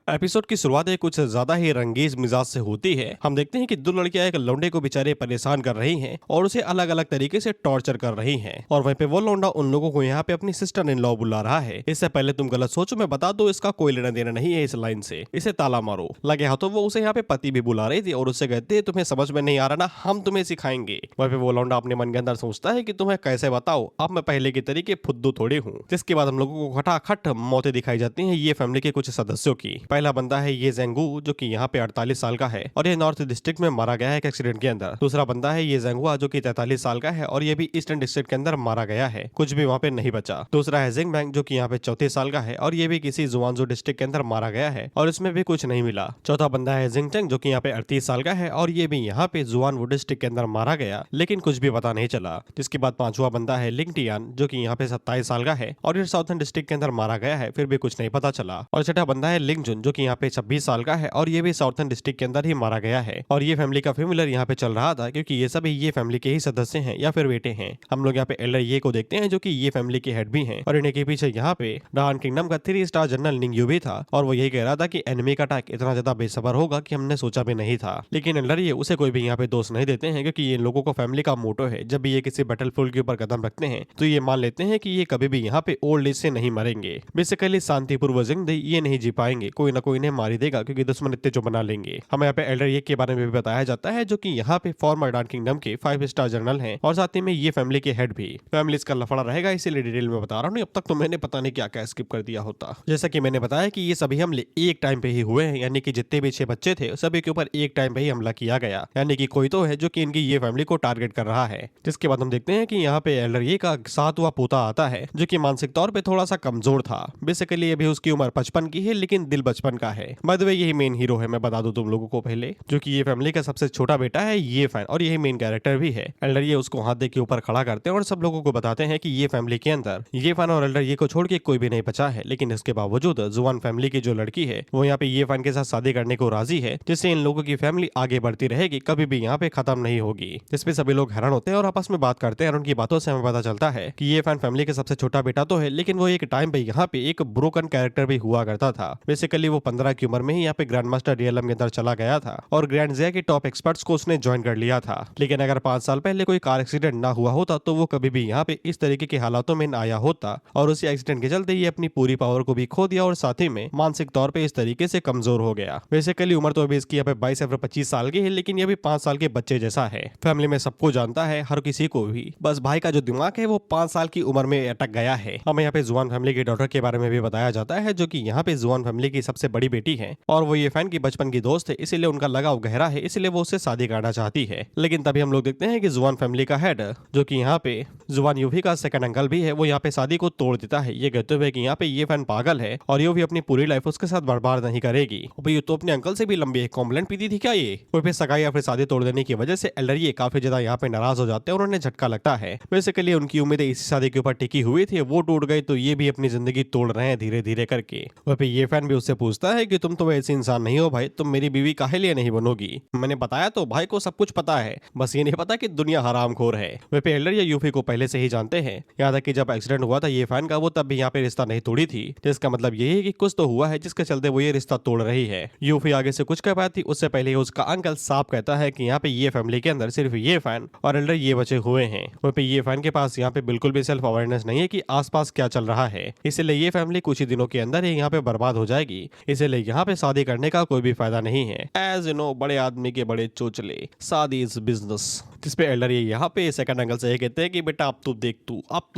Episode की शुरुआत कुछ ज्यादा ही रंगीज मिजाज से होती है। हम देखते हैं कि दो लड़कियां एक लौंडे को बेचारे परेशान कर रही हैं और उसे अलग अलग तरीके से टॉर्चर कर रही हैं। और वहीं पे वो लौंडा उन लोगों को यहाँ पे अपनी सिस्टर इन लॉ बुला रहा है। इससे पहले तुम गलत सोचो, मैं बता दो इसका कोई लेना देना नहीं है इस लाइन से। इसे ताला मारो। लगे हाथों वो उसे यहाँ पे पति भी बुला रही थी और उससे कहते तुम्हें समझ में नहीं आ रहा ना, हम तुम्हें सिखाएंगे। वहीं पे वो लौंडा अपने मन के अंदर सोचता है कि तुम्हें कैसे बताओ, अब मैं पहले की तरीके फुद्दू थोड़ी हूँ। जिसके बाद हम लोगों को खटाखट मौतें दिखाई जाती हैं ये फैमिली के कुछ सदस्यों की। पहला बंदा है ये जेंगू, जो कि यहाँ पे 48 साल का है और ये नॉर्थ डिस्ट्रिक्ट में मारा गया है एक एक्सीडेंट के अंदर। दूसरा बंदा है ये जेंगुआ, जो कि 43 साल का है और ये भी ईस्टर्न डिस्ट्रिक्ट के अंदर मारा गया है, कुछ भी वहाँ पे नहीं बचा। दूसरा है जिंग बैंग, जो कि यहाँ पे 34 साल का है और ये भी किसी जुआनजो डिस्ट्रिक्ट के अंदर मारा गया है और इसमें भी कुछ नहीं मिला। चौथा बंदा है जिंग चंग, जो कि यहाँ पे 38 साल का है और ये भी यहाँ पे जुआनवो डिस्ट्रिक्ट के अंदर मारा गया, लेकिन कुछ भी पता नहीं चला। जिसके बाद पांचवा बंदा है लिंग टियान, जो कि यहाँ पे 27 साल का है और ये साउथर्न डिस्ट्रिक्ट के अंदर मारा गया है, फिर भी कुछ नहीं पता चला। और छठा बंदा है लिंग जुन, जो कि यहाँ पे 26 साल का है और ये भी साउथर्न डिस्ट्रिक्ट के अंदर ही मारा गया है। और ये फैमिली का फेमिलर यहाँ पे चल रहा था, क्योंकि ये सभी ये फैमिली के ही सदस्य हैं या फिर बेटे हैं। हम लोग यहाँ पे एल्डर ये को देखते हैं, जो कि ये फैमिली के हेड भी हैं और इन्हीं के पीछे यहाँ पे डान किंगडम का 3 स्टार जनरल निंग यू भी था और वो यही कह रहा था कि एनिमी का अटैक इतना ज्यादा बेसबर होगा कि हमने सोचा भी नहीं था। लेकिन एल्डर ये उसे कोई भी यहाँ पे दोष नहीं देते हैं, क्योंकि ये लोगों को फैमिली का मोटो है, जब भी ये किसी बैटलफील्ड के ऊपर कदम रखते हैं तो ये मान लेते हैं कि ये कभी भी यहाँ पे ओल्ड एज से नहीं मरेंगे। बेसिकली शांतिपूर्वक जिंदगी ये नहीं जी पाएंगे, कोई ना कोई इन्हें मार ही देगा, क्योंकि दुश्मन इतने जो बना लेंगे। हमें यहाँ पे एल्डर ये के बारे में भी बताया जाता है, जो कि यहाँ पे फॉर्मर डान किंगडम के 5 स्टार जनरल हैं और साथ ही में ये फैमिली के हेड भी। फैमिली इसका लफड़ा रहेगा, इसीलिए डिटेल में बता रहा हूँ, अब तक तो मैंने पता नहीं क्या क्या स्किप कर दिया होता। जैसा कि मैंने बताया कि ये सभी हमले एक टाइम पे ही हुए हैं, यानी कि जितने भी 6 बच्चे थे सभी के ऊपर एक टाइम पे ही हमला किया गया, यानी कि कोई तो है जो कि इनकी ये फैमिली को टारगेट कर रहा है। जिसके बाद हम देखते हैं कि यहाँ पे एल्डर ये का 7वां पोता आता है, जो कि मानसिक तौर पे थोड़ा सा कमजोर था। बेसिकली अभी उसकी उम्र 55 की है, लेकिन दिल बचपन का है। बाय द वे यही मेन हीरो है, मैं बता दूं तुम लोगों को पहले, जो कि ये फैमिली का सबसे छोटा बेटा है ये फैन, और यही मेन कैरेक्टर भी है। एल्डर ये उसको हाथ दे के ऊपर खड़ा करते हैं और सब लोगों को बताते हैं कि ये फैमिली के अंदर ये फैन और एल्डर ये को छोड़ के कोई भी नहीं बचा है। लेकिन इसके बावजूद जुआन फैमिली की जो लड़की है वो यहाँ पे ये फैन के साथ शादी करने को राजी है, जिससे इन लोगों की फैमिली आगे बढ़ती रहेगी, कभी भी यहाँ पे खत्म नहीं होगी। जिसपे सभी लोग हैरान होते हैं और आपस में बात करते हैं और उनकी बातों से हमें पता चलता है कि ये फैन फैमिली का सबसे छोटा बेटा तो है, लेकिन वो एक टाइम पे यहाँ पे एक ब्रोकन कैरेक्टर भी हुआ करता था। बेसिकली वो 15 की उम्र में ही यहाँ पे ग्रैंड मास्टर डीएलएम के अंदर चला गया था और ग्रैंड जिया के टॉप एक्सपर्ट्स को उसने ज्वाइन कर लिया था। लेकिन अगर 5 साल पहले कोई कार एक्सीडेंट ना हुआ होता तो वो कभी भी यहाँ पे इस तरीके के हालातों में न आया होता, और उसी एक्सीडेंट के चलते ये अपनी पूरी पावर को भी खो दिया और साथ ही में मानसिक तौर पे इस तरीके से कमजोर हो गया। बेसिकली उम्र तो अभी इसकी यहाँ पे 22 या फिर 25 साल की है, लेकिन ये भी 5 साल के बच्चे जैसा है। फैमिली में सबको जानता है, हर किसी को भी, बस भाई का जो दिमाग है वो 5 साल की उम्र में अटक गया है। हमें यहाँ पे जुआन फैमिली की डॉटर के बारे में भी बताया जाता है, जो कि यहाँ पे जुआन फैमिली की सबसे बड़ी बेटी है और वो ये फैन की बचपन की दोस्त है, इसीलिए उनका लगाव गहरा है, इसलिए वो उससे शादी करना चाहती है। लेकिन तभी हम लोग देखते हैं कि जुआन फैमिली का हेड, जो कि यहाँ पे जुआन यूवी का सेकंड अंकल भी है, वो यहाँ पे शादी को तोड़ देता है, ये कहते हुए कि यहाँ पे ये फैन पागल है और ये भी अपनी पूरी लाइफ उसके साथ बर्बाद नहीं करेगी। भाई तो अपने अंकल से भी लंबी एक कॉम्प्लेंट पीती थी क्या ये? वो फिर सगाई या फिर शादी तोड़ देने की वजह से एल्डर ये काफी ज्यादा यहाँ पे नाराज हो जाते हैं और उन्हें झटका लगता है। बेसिकली उनकी उम्मीदें इसी शादी के ऊपर टिकी हुई थी, वो टूट गई तो ये भी अपनी जिंदगी तोड़ रहे हैं धीरे धीरे करके। वह फिर ये फैन भी उससे पूछता है कि तुम तो ऐसे इंसान नहीं हो भाई, तुम मेरी बीवी काहे लिए नहीं बनोगी? मैंने बताया तो भाई को सब कुछ पता है, बस ये नहीं पता कि दुनिया हरामखोर है। वह फिर एल्डर या यूफी को पहले से ही जानते हैं, यहाँ तक कि जब एक्सीडेंट हुआ था ये फैन का वो तब भी यहाँ पे रिश्ता नहीं तोड़ी थी, जिसका मतलब यही है कि कुछ तो हुआ है जिसके चलते वो ये रिश्ता तोड़ रही है। यूफी आगे से कुछ कह पाती उससे पहले उसका अंकल साफ कहता है कि यहाँ पे ये फैमिली के अंदर सिर्फ ये फैन और एल्डर ये बचे हुए हैं। वह पे ये फैन के पास यहाँ पे बिल्कुल भी सेल्फ अवेयरनेस नहीं है कि आसपास क्या चल रहा है, इसलिए ये फैमिली कुछ ही दिनों के अंदर ही यहाँ पे बर्बाद हो जाएगी, इसलिए यहाँ पे शादी करने का कोई भी फायदा नहीं है। एज यू नो, बड़े आदमी के बड़े चोचले, शादी इज बिजनेस। जिसपे एल्डर ये यहाँ पे सेकंड अंकल से कहते हैं कि बेटा अब तू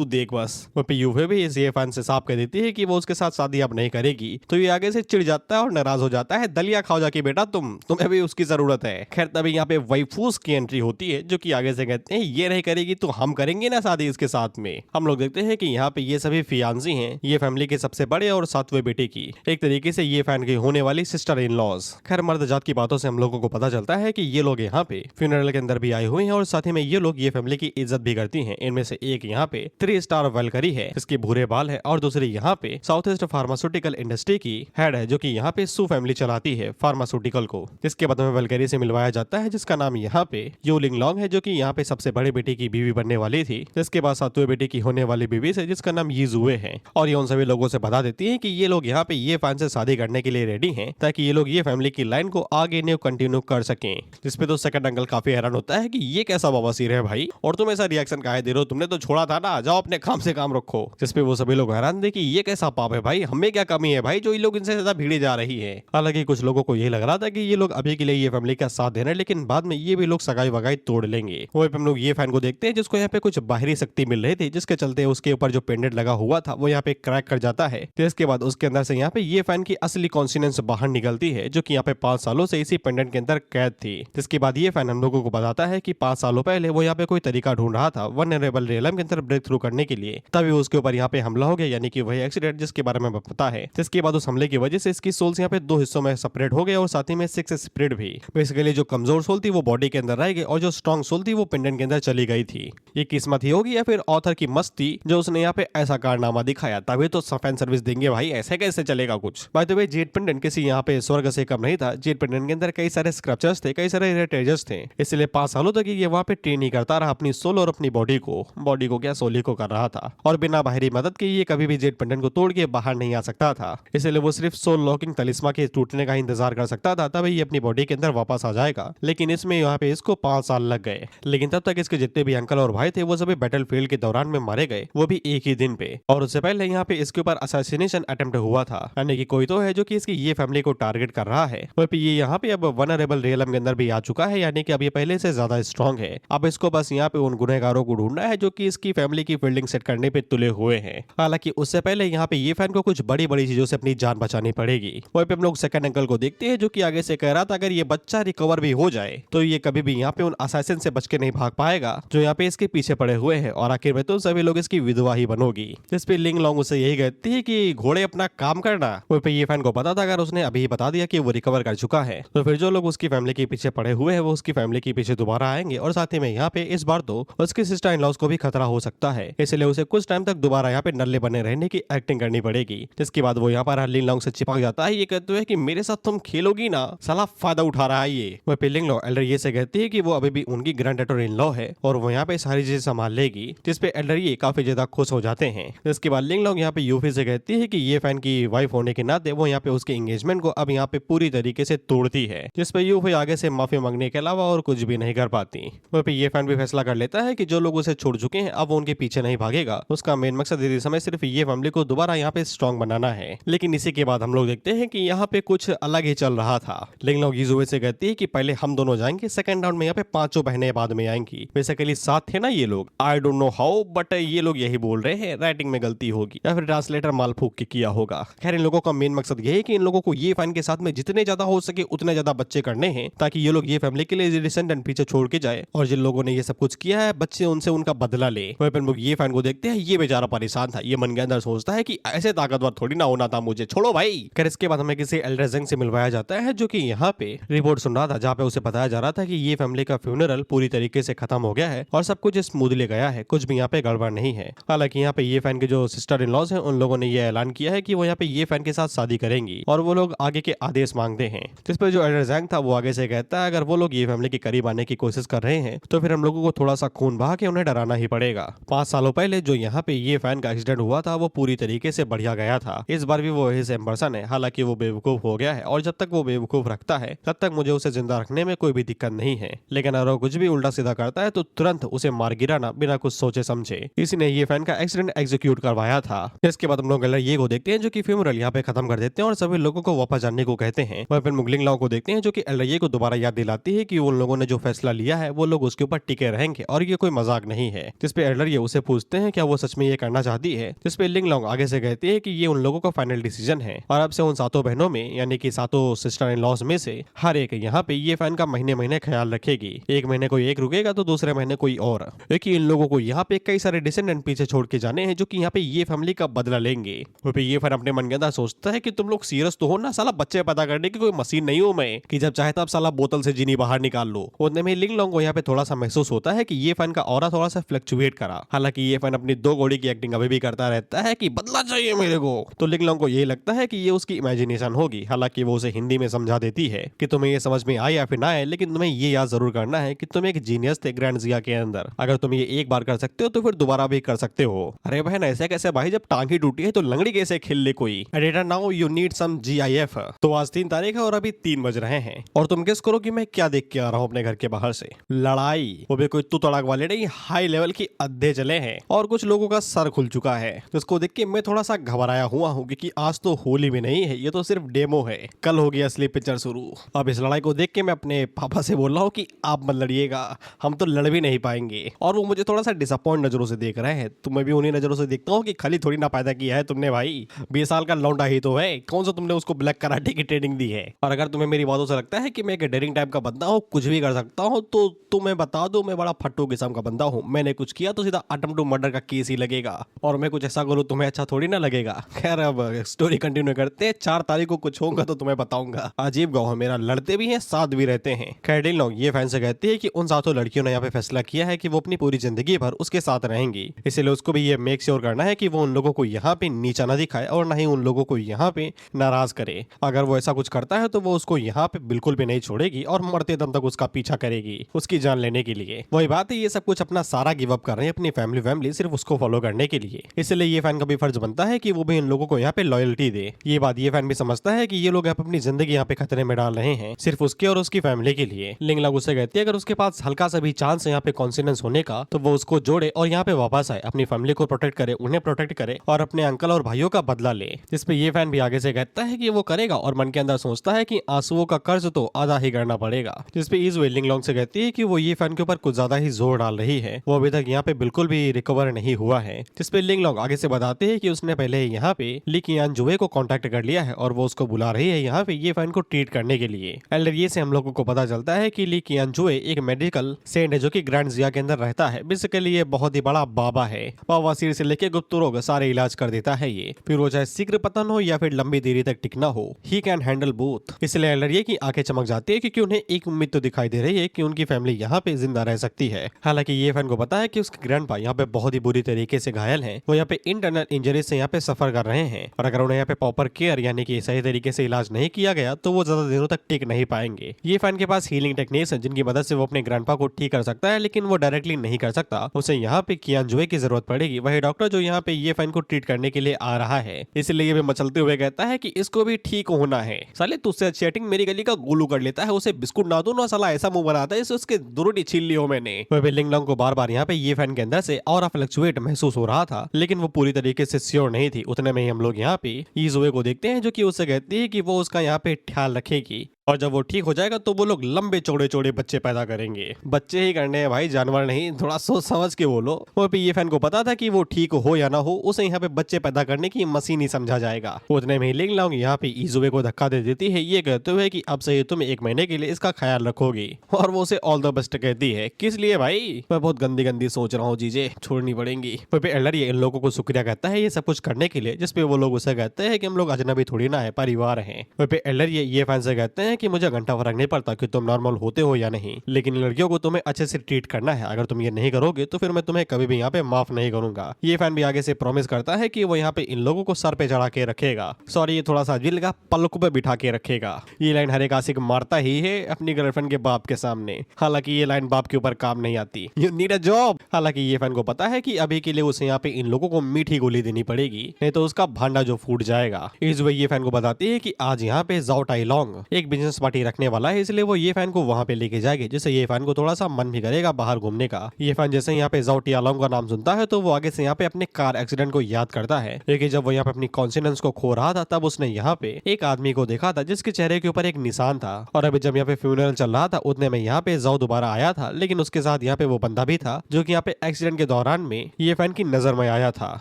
देख बस। वह पे यूफी भी इस ये फैन से साफ कह देती है कि वो उसके साथ शादी अब नहीं करेगी, तो ये आगे से चिढ़ जाता है और नाराज हो जाता है। दलिया खाओ जाके बेटा, तुम्हें भी उसकी जरूरत है। खैर तभी यहाँ पे वाइफूस की एंट्री होती है, जो कि आगे से कहते हैं ये नहीं करेगी तो हम करेंगे ना शादी इसके साथ में। हम लोग देखते हैं कि यहाँ पे ये सभी फियांसी हैं, ये फैमिली के सबसे बड़े और 7वें बेटे की, एक तरीके से ये फैन की होने वाली सिस्टर इन लॉज। खैर मर्द जात की बातों से हम लोगों को पता चलता है कि ये लोग यहाँ पे फ्यूनरल के अंदर भी आए हुए हैं और साथ ही में ये लोग ये फैमिली की इज्जत भी करती हैं। इनमें से एक यहाँ पे 3 स्टार वेलकरी है, इसके भूरे बाल है, और दूसरी यहाँ पे साउथ ईस्ट फार्मास्यूटिकल इंडस्ट्री की हेड है, जो कि यहाँ पे सू फैमिली चलाती है फार्मास्यूटिकल को। जिसके बाद में वेलकरी से मिलवाया जाता है, जिसका नाम यहाँ पे यू लिंग लॉन्ग है, जो कि यहाँ पे सबसे बड़े बेटे की बीवी बनने वाली थी। जिसके बाद 7वें बेटे की होने वाली बीवी से, जिसका नाम यीजुए है, और ये उन सभी लोगों से बता देती है कि ये लोग यहाँ पे ये फैन से शादी करने के लिए रेडी हैं ताकि ये लोग ये फैमिली की लाइन को आगे न्यू कंटिन्यू कर सकें। जिसपे तो सेकंड अंकल काफी हैरान होता है कि ये कैसा बवासीर है भाई, और तुम ऐसा रिएक्शन काहे दे रहे हो, तुमने तो छोड़ा था ना, जाओ अपने काम से काम रखो। जिसपे वो सभी लोग हैरान थे कि ये कैसा पाप है भाई, हमें क्या कमी है भाई जो ये लोग इनसे ज्यादा भीड़े जा रही है। हालांकि कुछ लोगों को ये लग रहा था कि ये लोग अभी के लिए ये फैमिली का साथ दे रहे हैं, लेकिन बाद में ये भी लोग सगाई वगाई तोड़ लेंगे। वहीं पे हम लोग ये फैन को देखते हैं जिसको यहाँ पे कुछ बाहरी शक्ति मिल रही थी, जिसके चलते उसके ऊपर जो पेंडेंट लगा हुआ था वो यहाँ पे क्रैक कर जाता है। तो इसके बाद उसके अंदर से यहाँ पे ये फैन की असली कॉन्सिनेंस बाहर निकलती है, जो कि यहाँ पे 5 सालों से इसी पेंडेंट के अंदर कैद थी। जिसके बाद ये फैन हम लोगों को बताता है कि 5 सालों पहले वो यहाँ पे कोई तरीका ढूंढ रहा था वल्नरेबल रियलम के अंदर ब्रेक थ्रू करने के लिए, तभी उसके ऊपर यहाँ पे हमला हो गया, यानी कि वही एक्सीडेंट जिसके बारे में पता है। जिसके बाद उस हमले की वजह से इसकी सोल्स यहाँ पे 2 हिस्सों में सेपरेट हो गए और साथ ही में 6 स्प्लिट भी। बेसिकली जो कमजोर सोल थी वो बॉडी के अंदर रह गई और जो स्ट्रॉन्ग सोल थी वो पेंडेंट के अंदर चली गई थी। ये किस्मत ही होगी या फिर ऑथर की मस्ती जो उसने यहाँ पे ऐसा कारनामा दिखाया, तभी तो फैन सर्विस देंगे भाई, ऐसे कैसे चलेगा कुछ। By the way Z pendant किसी यहाँ पे स्वर्ग से कम नहीं था। जेड पेंडेंट के अंदर कई सारे स्क्रप्चर्स थे, कई सारे रेटेजर्स थे, इसलिए 5 सालों तक ये वहाँ पे ट्रेन ही करता रहा अपनी सोल और अपनी बॉडी को क्या सोली को कर रहा था, और बिना बाहरी मदद के ये कभी भी जेड पेंडेंट को तोड़ के बाहर नहीं आ सकता था। इसलिए वो सिर्फ सोल लॉकिंग तलिस्मा के टूटने का इंतजार कर सकता था, तभी ये अपनी बॉडी के अंदर वापस आ जाएगा। लेकिन इसमें यहाँ पे इसको 5 साल लग गए। लेकिन तब तक इसके जितने भी अंकल और भाई थे वो सभी बैटलफील्ड के दौरान में मारे गए, वो भी एक ही दिन पे। और उससे पहले यहाँ पे इसके ऊपर असैसिनेशन अटेम्प्ट हुआ था, यानी कि कोई तो है जो कि इसकी ये फैमिली को टारगेट कर रहा है। वहीं पे ये यहाँ पे अब वल्नरेबल रियलम के अंदर भी आ चुका है, यानी कि अब ये पहले से ज्यादा स्ट्रॉन्ग है। अब इसको बस यहाँ पे उन गुनहगारों को ढूंढना है जो कि इसकी फैमिली की फील्डिंग सेट करने पे तुले हुए हैं। हालांकि उससे पहले यहाँ पे ये फैन को कुछ बड़ी बड़ी चीजों से अपनी जान बचानी पड़ेगी। वहीं पे हम लोग सेकंड अंकल को देखते हैं जो कि आगे से कह रहा था अगर ये बच्चा रिकवर भी हो जाए तो ये कभी भी यहाँ पे उन असैसिन से बच के नहीं भाग पाएगा जो यहाँ पे इसके पीछे पड़े हुए हैं, और आखिर में तो सभी लोग इसकी विधवा ही बनोगी। जिस पे लिंग लॉन्ग उसे यही कहती है कि घोड़े अपना काम करना। वहीं पे ये फैन को पता था अगर उसने अभी बता दिया कि वो रिकवर कर चुका है तो फिर जो लोग उसकी फैमिली के पीछे पड़े हुए हैं वो उसकी फैमिली के पीछे दोबारा आएंगे, और साथ ही में यहाँ पे इस बार तो उसके सिस्टर इन लॉज को भी खतरा हो सकता है, इसलिए उसे कुछ टाइम तक दोबारा यहाँ पे नल्ले बने रहने की एक्टिंग करनी पड़ेगी। जिसके बाद वो यहाँ पर लिंग लॉन्ग से चिपक जाता है, ये कहते हैं कि मेरे साथ तुम खेलोगी ना, साला फायदा उठा रहा है ये। वह पे लिंग लॉन्ग एल्डर ये से कहती है कि वो अभी भी उनकी ग्रैंड डॉटर इन लॉ है और वो यहाँ पे सारी चीजें संभाल लेगी, जिसपे एल्डर ये काफी ज्यादा खुश हो जाते हैं। जिसके बाद लिंग लॉन्ग यहाँ पे यूफी से कहती है कि ये फैन की वाइफ होने के नाते वो यहाँ पे उसके एंगेजमेंट को अब यहाँ पे पूरी तरीके से तोड़ती है, जिसपे यूफी आगे से माफी मांगने के अलावा और कुछ भी नहीं कर पाती। वह पे ये फैन भी फैसला कर लेता है कि जो लोग उसे छोड़ चुके हैं अब वो उनके पीछे नहीं भागेगा, उसका मेन मकसद इस समय सिर्फ ये फैमिली को दोबारा यहाँ पे स्ट्रॉन्ग बनाना है। लेकिन इसी के बाद हम लोग देखते हैं कि यहाँ पे कुछ अलग ही चल रहा था। लिंग लॉन्ग यूजुए से कहती है कि पहले हम दोनों जाएंगे, सेकंड राउंड में यहाँ पे 5 बहनें बाद में आएंगी। बेसिकली साथ थे ना ये लोग, I don't know how but ये लोग यही बोल रहे हैं, राइटिंग में गलती होगी या फिर ट्रांसलेटर माल फूक के किया होगा। खैर इन लोगों का मेन मकसद ये है कि इन लोगों को ये फैन के साथ में जितने ज्यादा हो सके उतने ज्यादा बच्चे करने हैं, ताकि ये लोग ये फैमिली के लिए डिसेंडेंट पीछे छोड़ के जाए, और जिन लोगों ने ये सब कुछ किया है बच्चे उनसे उनका बदला ले। वहीं पर लोग ये फैन को देखते हैं, ये बेचारा परेशान था, ये मन के अंदर सोचता है कि ऐसे ताकतवर थोड़ी ना होना था मुझे, छोड़ो भाई। खैर इसके बाद हमें किसी एल्डर जंग से मिलवाया जाता है जो कि यहाँ पे रिपोर्ट सुन रहा था, जहाँ पे उसे बताया जा रहा था कि ये फैमिली का फ्यूनरल पूरी तरीके से खत्म हो गया है और सब कुछ स्मूथली गया है, कुछ भी यहाँ पे गड़बड़ नहीं है। हालांकि यहाँ पे ये फैन के जो सिस्टर इन लॉज हैं उन लोगों ने ये ऐलान किया है कि वो यहाँ पे ये फैन के साथ शादी करेंगी, और वो लोग आगे के आदेश मांगते हैं। जिस पर जो एल्डर जैंग था वो आगे से कहता है अगर वो लोग ये फैमिली के करीब आने की कोशिश कर रहे हैं तो फिर हम लोगों को थोड़ा सा खून बहा के उन्हें डराना ही पड़ेगा। 5 सालों पहले जो यहाँ पे ये फैन का एक्सीडेंट हुआ था वो पूरी तरीके से बढ़िया गया था, इस बार भी वो वही सेम पर्सन है। हालांकि वो बेवकूफ हो गया है और जब तक वो बेवकूफ रखता है तब तक मुझे उसे जिंदा रखने में कोई भी दिक्कत नहीं है, लेकिन अगर वो कुछ भी उल्टा सीधा करता है तो तुरंत उसे मार गिराना बिना कुछ सोचे समझे। इसी ने ये फैन का एक्सीडेंट एग्जीक्यूट करवाया था। इसके बाद हम लोग ये को देखते हैं जो कि फ्यूनरल यहाँ पे खत्म कर देते हैं और सभी लोगों को वापस जाने को कहते हैं। वह फिर मुगलिंग लाओ को देखते हैं जो कि एल्डर को दोबारा याद दिलाती है कि उन लोगों ने जो फैसला लिया है वो लोग उसके ऊपर टिके रहेंगे और ये कोई मजाक नहीं है। जिसपे एल्डर ये उसे पूछते हैं क्या वो सच में ये करना चाहती है, जिसपे लिंग लॉन्ग आगे से कहती है कि ये उन लोगों का फाइनल डिसीजन है और अब से उन 7 बहनों में यानी कि 7 सिस्टर इन लॉज में से हर एक यहाँ पे ये फैन का महीने महीने ख्याल रखेगी। एक महीने कोई एक रुकेगा तो दूसरे महीने कोई और, क्योंकि इन लोगों को यहाँ पे कई सारे डिसेंडेंट पीछे छोड़ के जाने हैं जो कि यहाँ पे ये फैमिली का बदला लेंगे। ये फैन अपने मन के अंदर सोचता है कि तुम लोग सीरियस तो हो ना, साला बच्चे पैदा करने की कोई मशीन नहीं हूं मैं कि जब चाहे तब साला बोतल से जीनी बाहर निकाल लो। उतने में लिंग लॉन्ग को यहाँ पे थोड़ा सा महसूस होता है कि ये फैन का ऑरा थोड़ा सा फ्लक्चुएट करा। हालांकि ये फैन अपनी 2 घोड़ी की एक्टिंग अभी भी करता रहता है कि बदला चाहिए मेरे को, तो लिंग लॉन्ग को ये लगता है कि ये उसकी इमेजिनेशन होगी। हालांकि वो उसे हिंदी में समझा देती है कि तुम्हें ये समझ में आए या फिर ना आए, लेकिन तुम्हें ये याद जरूर करना है कि तुम एक जीनियस थे ग्रैंड जिया के अंदर। अगर तुम ये एक बार कर सकते हो तो फिर दोबारा भी कर सकते हो। अरे बहन ऐसे कैसे भाई, जब टांग ही टूटी है तो लंगड़ी कैसे खेल ले कोई। Editor now you need some GIF। तो आज 3 तारीख है और अभी 3 बज रहे हैं और तुम गेस करो कि मैं क्या देख के आ रहा हूँ अपने घर के बाहर से। लड़ाई, वो भी कोई तू तड़ाक वाले नहीं, हाई लेवल की अड्डे चले हैं और कुछ लोगों का सर खुल चुका है, जिसको देख के मैं थोड़ा सा घबराया हुआ हूँ क्योंकि आज तो होली भी नहीं है, ये तो सिर्फ डेमो है, कल होगी असली पिक्चर शुरू। अब इस लड़ाई को देख के मैं अपने पापा से बोल रहा हूँ कि आप मत लड़िएगा, हम तो लड़ भी नहीं पाएंगे। और वो मुझे थोड़ा सा डिसअपॉइंट नजरों से देख रहे हैं, तो मैं भी उन्हीं नजरों से देखता हूँ कि खाली थोड़ी ना पैदा किया है तुमने भाई, 20 साल का लौंडा ही तो है, कौन सा तुमने उसको ब्लैक कराटे की ट्रेनिंग दी है। और अगर तुम्हें मेरी बातों से लगता है कि मैं एक डेयरिंग टाइप का बंदा हूँ, कुछ भी कर सकता हूँ, तो तुम्हें बता दो मैं बड़ा फट्टू किस्म का बंदा हूँ। मैंने कुछ किया तो सीधा अटेम्प्ट टू मर्डर का केस ही लगेगा, और मैं कुछ ऐसा करूँ तुम्हें अच्छा थोड़ी ना लगेगा। खैर अब स्टोरी कंटिन्यू करते हैं, 4 तारीख को कुछ होगा तो तुम्हें बताऊंगा। अजीब गाँव है मेरा, लड़ते भी हैं साथ भी रहते हैं। खैर इन लोग ये फैन से कहते हैं कि उन सातों लड़कियों ने यहाँ पे फैसला किया है कि वो अपनी पूरी जिंदगी भर उसके साथ रहेंगी, इसलिए उसको भी ये मेक श्योर करना है कि वो उन लोगों को यहाँ पे नीचा ना दिखाए और ना ही उन लोगों को यहाँ पे नाराज करे। अगर वो ऐसा कुछ करता है तो वो उसको यहाँ पे बिल्कुल भी नहीं छोड़ेगी और मरते दम तक उसका पीछा करेगी उसकी जान लेने के लिए। वही बात है, ये सब कुछ अपना सारा गिव अप कर रहे हैं अपनी फैमिली सिर्फ उसको फॉलो करने के लिए, इसलिए ये फैन का भी फर्ज बनता है कि वो भी इन लोगों को यहाँ पे लॉयल्टी दे। ये बात ये फैन भी समझता है कि ये लोग अपनी जिंदगी यहाँ पे खतरे में डाल रहे हैं सिर्फ उसके और उसकी फैमिली के लिए। लिंग लोग उसे कहती है अगर उसके पास हल्का सा भी चांस है यहाँ पे कॉन्फिडेंस होने का तो वो उसको जोड़े और यहाँ पे वापस आए, अपनी फैमिली को प्रोटेक्ट करे, उन्हें प्रोटेक्ट करे और अपने अंकल और भाइयों का बदला ले। जिसपे ये फैन भी आगे से कहता है कि वो करेगा और मन के अंदर सोचता है कि आंसुओं का कर्ज तो आधा ही करना पड़ेगा। जिसपे इस लिंग लोंग से कहती है कि वो ये फैन के ऊपर कुछ ज्यादा ही जोर डाल रही है, वो अभी तक यहाँ पे बिल्कुल भी रिकवर नहीं हुआ है। जिसपे लिंग लोंग आगे से बताते हैं कि उसने पहले यहाँ पे ली कियान जुए को कांटेक्ट कर लिया है और वो उसको बुला रही है यहाँ पे ये फैन को ट्रीट करने के लिए। एल्डर ये से हम लोगों को पता चलता है कि ली कियान जुए एक मेडिकल सेंट है जो कि ग्रैंड जिया के अंदर रहता है। बेसिकली ये बहुत ही बड़ा बाबा है, बाबा सिर से लेके गुप्त रोग सारे इलाज कर देता है ये, फिर वो चाहे शीघ्र पतन हो या फिर लंबी देरी तक टिकना हो, ही कैन हैंडल बोथ। इसलिए एल्डर ये की आंखें चमक जाती है क्योंकि उन्हें एक उम्मीद तो दिखाई दे रही है कि उनकी फैमिली यहाँ पे जिंदा रह सकती है। हालांकि ये फैन को पता है कि उसके ग्रैंडपा यहाँ पे बहुत ही बुरी तरीके से घायल हैं, वो यहाँ पे इंटरनल इंजरी से यहाँ पे सफर कर रहे हैं और अगर उन्हें यहाँ पे प्रॉपर केयर यानी कि सही तरीके से इलाज नहीं किया गया तो वो ज्यादा दिनों तक टिक नहीं पाएंगे। ये फैन के पास हीलिंग टेक्निक्स है जिनकी मदद से वो अपने ग्रैंडपा को ठीक कर सकता है, लेकिन वो डायरेक्टली नहीं कर सकता, उसे यहाँ पे कियान जुए की जरूरत पड़ेगी। वही डॉक्टर जो यहाँ पे ये फैन को ट्रीट करने के लिए आ रहा है, इसलिए ये भी मचलते हुए कहता है कि इसको भी ठीक होना है। साले तुझसे चैटिंग मेरी गली का गोलू कर लेता है, उसे बिस्कुट ना दो ना साला ऐसा मुंह बनाता है उसके दुरुटी छीन लियो मैंने। लिंग लोंग को बार बार यहाँ पे ये फैन के अंदर से और फ्लक्चुएट महसूस हो रहा था, लेकिन वो पूरी तरीके से श्योर नहीं थी। उतने में ही हम लोग यहाँ पे जुए को देखते हैं जो कि उससे कहती है कि वो उसका यहाँ पे ख्याल रखेगी और जब वो ठीक हो जाएगा तो वो लोग लंबे चौड़े चौड़े बच्चे पैदा करेंगे। बच्चे ही करने हैं भाई, जानवर नहीं, थोड़ा सोच समझ के बोलो। वो भी ये फैन को पता था कि वो ठीक हो या ना हो उसे यहाँ पे बच्चे पैदा करने की मशीन ही समझा जाएगा। उतने में ही लिंग लोंग यहाँ पे इजुए को धक्का दे देती है, ये कहते हुए कि अब से तुम 1 महीने के लिए इसका ख्याल रखोगी और वो उसे ऑल द बेस्ट कहती है। किस लिए भाई? मैं बहुत गंदी गंदी सोच रहा हूँ चीजें, छोड़नी पड़ेंगी। एल्डर ये इन लोगों को शुक्रिया कहता है ये सब कुछ करने के लिए, जिसपे वो लोग उसे कहते हैं कि हम लोग अजनबी थोड़ी ना है, परिवार है। एल्डर ये फैन से कहते हैं कि मुझे घंटा फर्क नहीं पड़ता कि तुम नॉर्मल होते हो या नहीं, लेकिन लड़कियों को तुम्हें अच्छे से ट्रीट करना है। अगर तुम ये नहीं करोगे तो फिर मैं तुम्हें कभी भी यहाँ पे माफ नहीं करूंगा। ये फैन भी आगे से प्रॉमिस करता है कि वो यहाँ पे इन लोगों को सर पे चढ़ा के रखेगा, सॉरी ये थोड़ा सा अजीब लगा, पलकों पे बिठा के रखेगा। ये लाइन हर एक आशिक मारता ही है अपनी गर्लफ्रेंड के बाप के सामने, हालांकि ये लाइन बाप के ऊपर काम नहीं आती। You need a job. हालांकि ये फैन को पता है कि अभी के लिए उसे यहाँ पे इन लोगों को मीठी गोली देनी पड़ेगी, नहीं तो उसका भांडा जो फूट जाएगा। इस वजह ये फैन को बताती है कि आज यहाँ पे जाओ टाई लॉन्ग एक बिजनेस पार्टी रखने वाला है, इसलिए वो ये फैन को वहां पे लेके जाएगी, जिससे ये फैन को थोड़ा सा मन भी करेगा बाहर घूमने का। ये फैन जैसे यहाँ पे जाओ टियालोंग का नाम सुनता है तो वो आगे से यहाँ पे अपने कार एक्सीडेंट को याद करता है, लेकिन जब वो यहाँ पे अपनी कॉन्फिडेंस को खो रहा था तब उसने यहाँ पे एक आदमी को देखा था जिसके चेहरे के ऊपर एक निशान था। और अभी जब यहाँ पे फ्यूनरल चल रहा था उतने में यहाँ पे जाओ दोबारा आया था, लेकिन उसके साथ यहाँ पे वो बंदा भी था जो कि यहाँ पे एक्सीडेंट के दौरान में ये फैन की नजर में आया था,